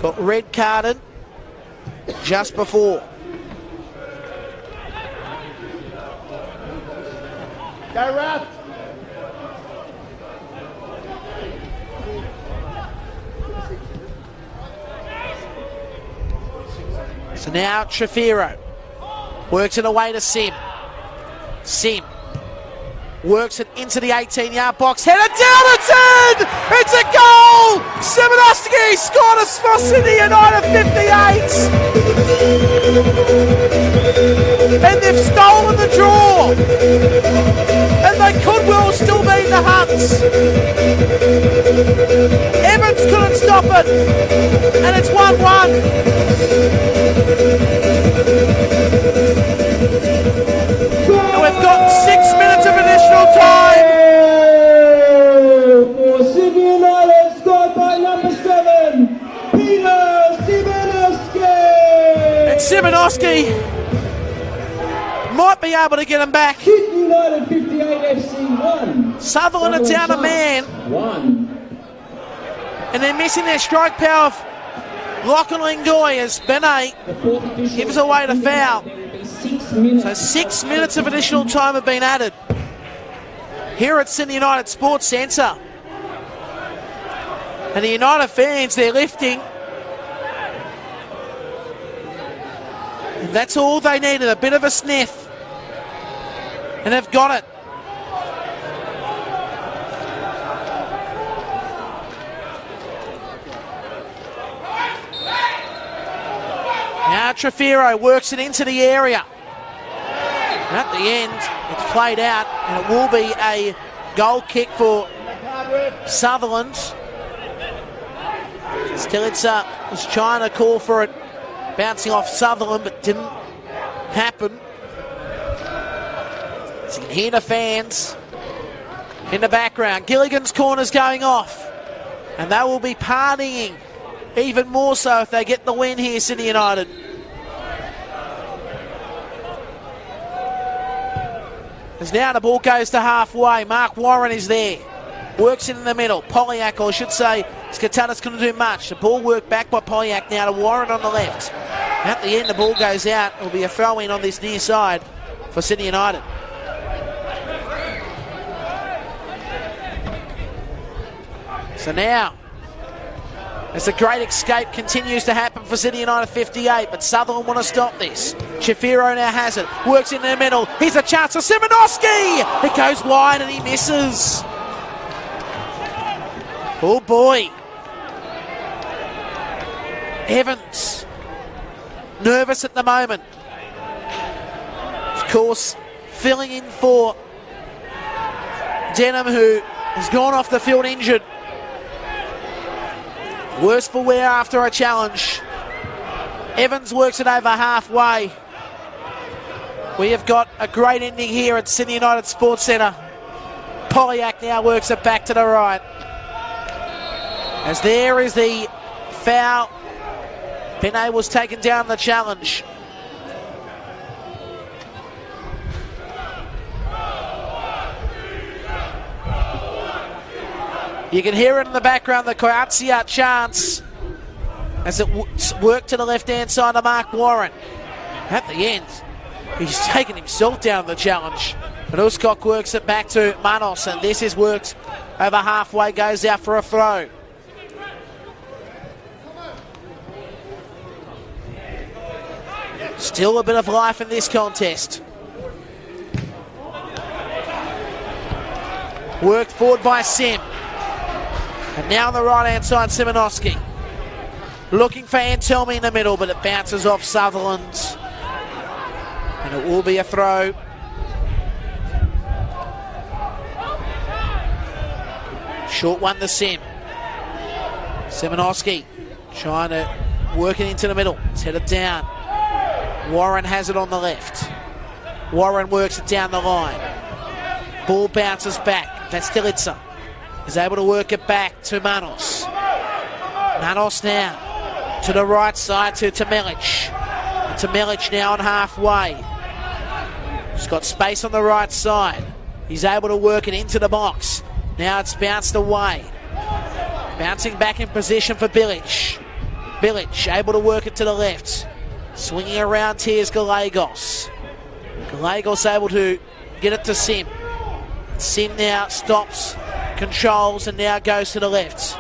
got red carded just before. Go, Ralph. So now Trefiro works it away to Sim. Sim works it into the 18-yard box. Headed down, it's in! It's a goal! Simonoski scored us for Sydney United 58! And they've stolen the draw! And they could well still be in the Hunts. Evans couldn't stop it. And it's 1-1. And we've got 6 minutes of additional time. For Sydney United, scored by number 7, Peter Simonoski. And Simonoski might be able to get him back. Sydney United 58 FC 1. Sutherland are down a man. 1. And they're missing their strike power of Lachlan Lingoy as Benet gives away the foul. So 6 minutes of additional time have been added here at Sydney United Sports Centre. And the United fans, they're lifting. And that's all they needed, a bit of a sniff. And they've got it. Now Trefiro works it into the area. And at the end, it's played out, and it will be a goal kick for Sutherland. Stilitzer was trying to call for it, bouncing off Sutherland, but didn't happen. So you can hear the fans in the background. Gilligan's corner's going off, and they will be partying even more so if they get the win here, Sydney United. As now the ball goes to halfway. Mark Warren is there. Works in the middle. Polyak, or I should say, Skatata's couldn't do much. The ball worked back by Polyak now to Warren on the left. At the end, the ball goes out. It will be a throw-in on this near side for Sydney United. So now, as the great escape continues to happen for Sydney United 58, but Sutherland want to stop this. Trefiro now has it, works in the middle. Here's a chance for Simonoski. It goes wide and he misses. Oh boy. Evans, nervous at the moment. Of course, filling in for Denham, who has gone off the field injured. Worse for wear after a challenge. Evans works it over halfway. We have got a great ending here at Sydney United Sports Centre. Polyak now works it back to the right. As there is the foul. Benet was taken down the challenge. You can hear it in the background, the Koyatsia chants as it worked to the left-hand side of Mark Warren. At the end, he's taken himself down the challenge. But Uskok works it back to Manos, and this is worked over halfway, goes out for a throw. Still a bit of life in this contest. Worked forward by Sim. And now on the right-hand side, Simonoski. Looking for Antelmi in the middle, but it bounces off Sutherland. And it will be a throw. Short one to Sim. Simonoski trying to work it into the middle. It's headed down. Warren has it on the left. Warren works it down the line. Ball bounces back. That's Stilitzer. Is able to work it back to Manos. Manos now to the right side to Temelic. Temelic now on halfway. He's got space on the right side. He's able to work it into the box. Now it's bounced away. Bouncing back in position for Bilic. Bilic able to work it to the left. Swinging around, here's Gallegos. Gallegos able to get it to Sim. Sim now stops, controls, and now goes to the left.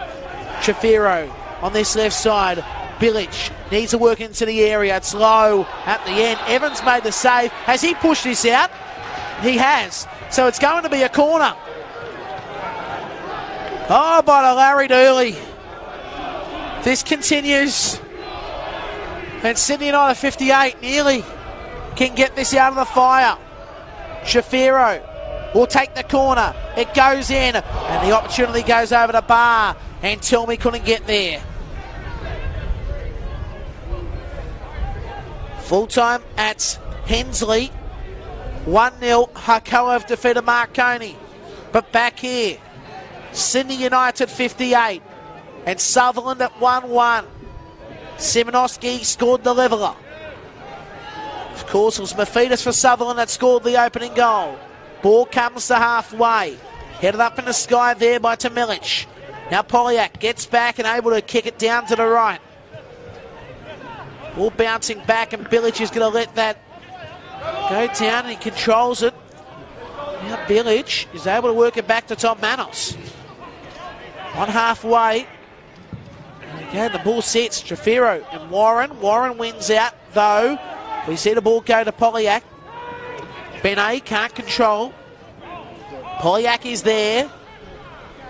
Trefiro on this left side. Billich needs to work into the area. It's low at the end. Evans made the save. Has he pushed this out? He has. So it's going to be a corner. Oh, by the Larry Dooley. This continues. And Sydney United 58 nearly can get this out of the fire. Shafiro will take the corner. It goes in. And the opportunity goes over to Barr. And Tilmy couldn't get there. Full time at Hensley. 1-0. Hakoa have defeated Marconi. But back here, Sydney United 58 and Sutherland at 1-1. Simonoski scored the leveller. Of course, it was Mephitis for Sutherland that scored the opening goal. Ball comes to halfway. Headed up in the sky there by Tomilic. Now Polyak gets back and able to kick it down to the right. Ball bouncing back, and Billich is going to let that go down, and he controls it. Now Billich is able to work it back to Tom Manos. On halfway. And again, the ball sits. Trafiro and Warren. Warren wins out, though. We see the ball go to Polyak. Benet can't control. Polyak is there.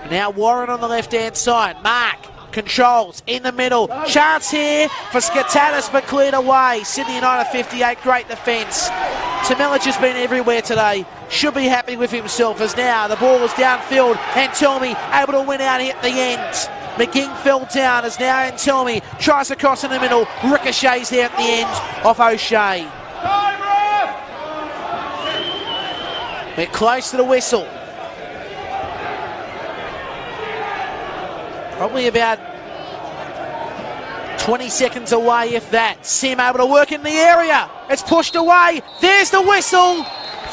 Now Warren on the left-hand side. Mark controls in the middle. Chance here for Skatatis, but cleared away. Sydney United 58, great defence. Tomilic has been everywhere today. Should be happy with himself, as now the ball is downfield and Tilmy able to win out at the end. McGing fell down as now in Tilmy tries to cross in the middle. Ricochets there at the end off O'Shea. We're close to the whistle. Probably about 20 seconds away, if that. Sim able to work in the area. It's pushed away. There's the whistle.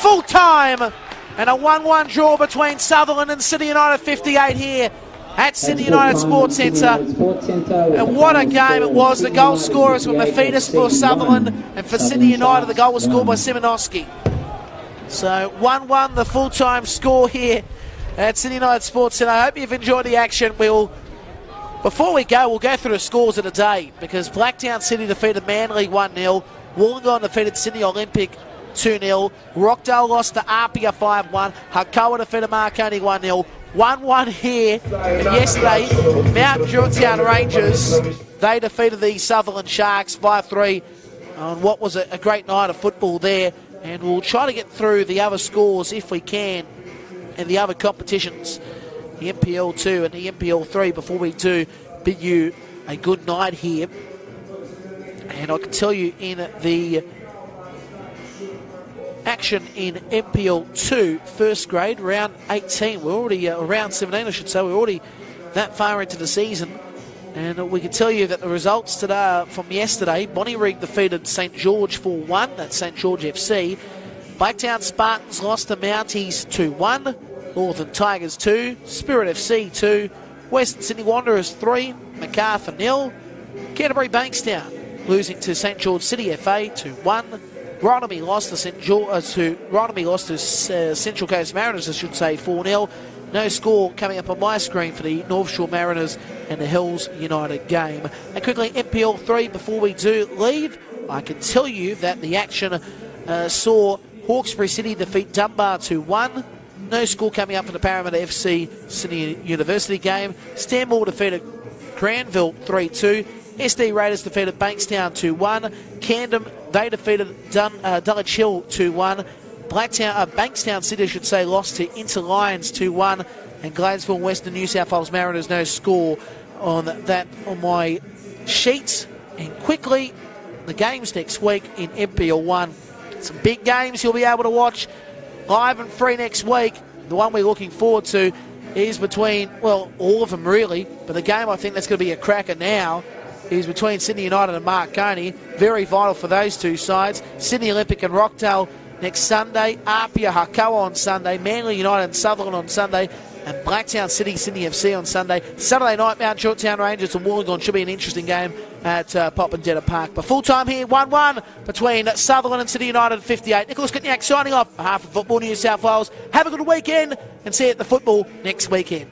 Full time. And a 1-1 draw between Sutherland and Sydney United 58 here at Sydney United Sports Centre. And what a game it was. The goal scorers were Mephitis for Sutherland, and for Sydney United the goal was scored by Simonoski. So 1-1 the full-time score here at Sydney United Sports Centre. I hope you've enjoyed the action. Before we go, we'll go through the scores of the day, because Blacktown City defeated Manly 1-0. Wollongong defeated Sydney Olympic 2-0. Rockdale lost to Apia 5-1. Hakoa defeated Marconi 1-0. 1-1 here. And yesterday, Mount Georgetown Rangers, they defeated the Sutherland Sharks 5-3 on what was a great night of football there. And we'll try to get through the other scores if we can and the other competitions, the NPL 2 and the NPL 3, before we do bid you a good night here. And I can tell you, in the action in NPL 2 first grade, round 18, we're already round 17 I should say, we're already that far into the season, and we can tell you that the results today from yesterday: Bonnyrigg defeated St George 4-1, that's St George FC. Blacktown Spartans lost to Mounties 2-1. Northern Tigers 2, Spirit FC 2, Western Sydney Wanderers 3, MacArthur 0, Canterbury Bankstown losing to St George City FA 2-1. Rotomy lost to Central Coast Mariners, I should say, 4-0. No score coming up on my screen for the North Shore Mariners and the Hills United game. And quickly, NPL 3, before we do leave, I can tell you that the action saw Hawkesbury City defeat Dunbar 2-1. No score coming up for the Parramatta FC Sydney University game. Stanmore defeated Granville 3-2. SD Raiders defeated Bankstown 2-1. Camden, they defeated Dulwich Hill 2-1. Bankstown City, I should say, lost to Inter Lions 2-1. And Gladesville Western New South Wales Mariners, no score on that on my sheet. And quickly, the games next week in NPL 1. Some big games you'll be able to watch live and free next week. The one we're looking forward to is between, well, all of them really, but the game I think that's going to be a cracker now is between Sydney United and Marconi. Very vital for those two sides. Sydney Olympic and Rockdale next Sunday. Apia Hakoa on Sunday. Manly United and Sutherland on Sunday. And Blacktown City, Sydney FC on Sunday. Saturday night, Mount Georgetown Rangers and Wollongong should be an interesting game at Popondetta Park. But full time here, 1-1 between Sutherland and Sydney United 58. Nicholas Kitniak signing off on behalf of Football New South Wales. Have a good weekend and see you at the football next weekend.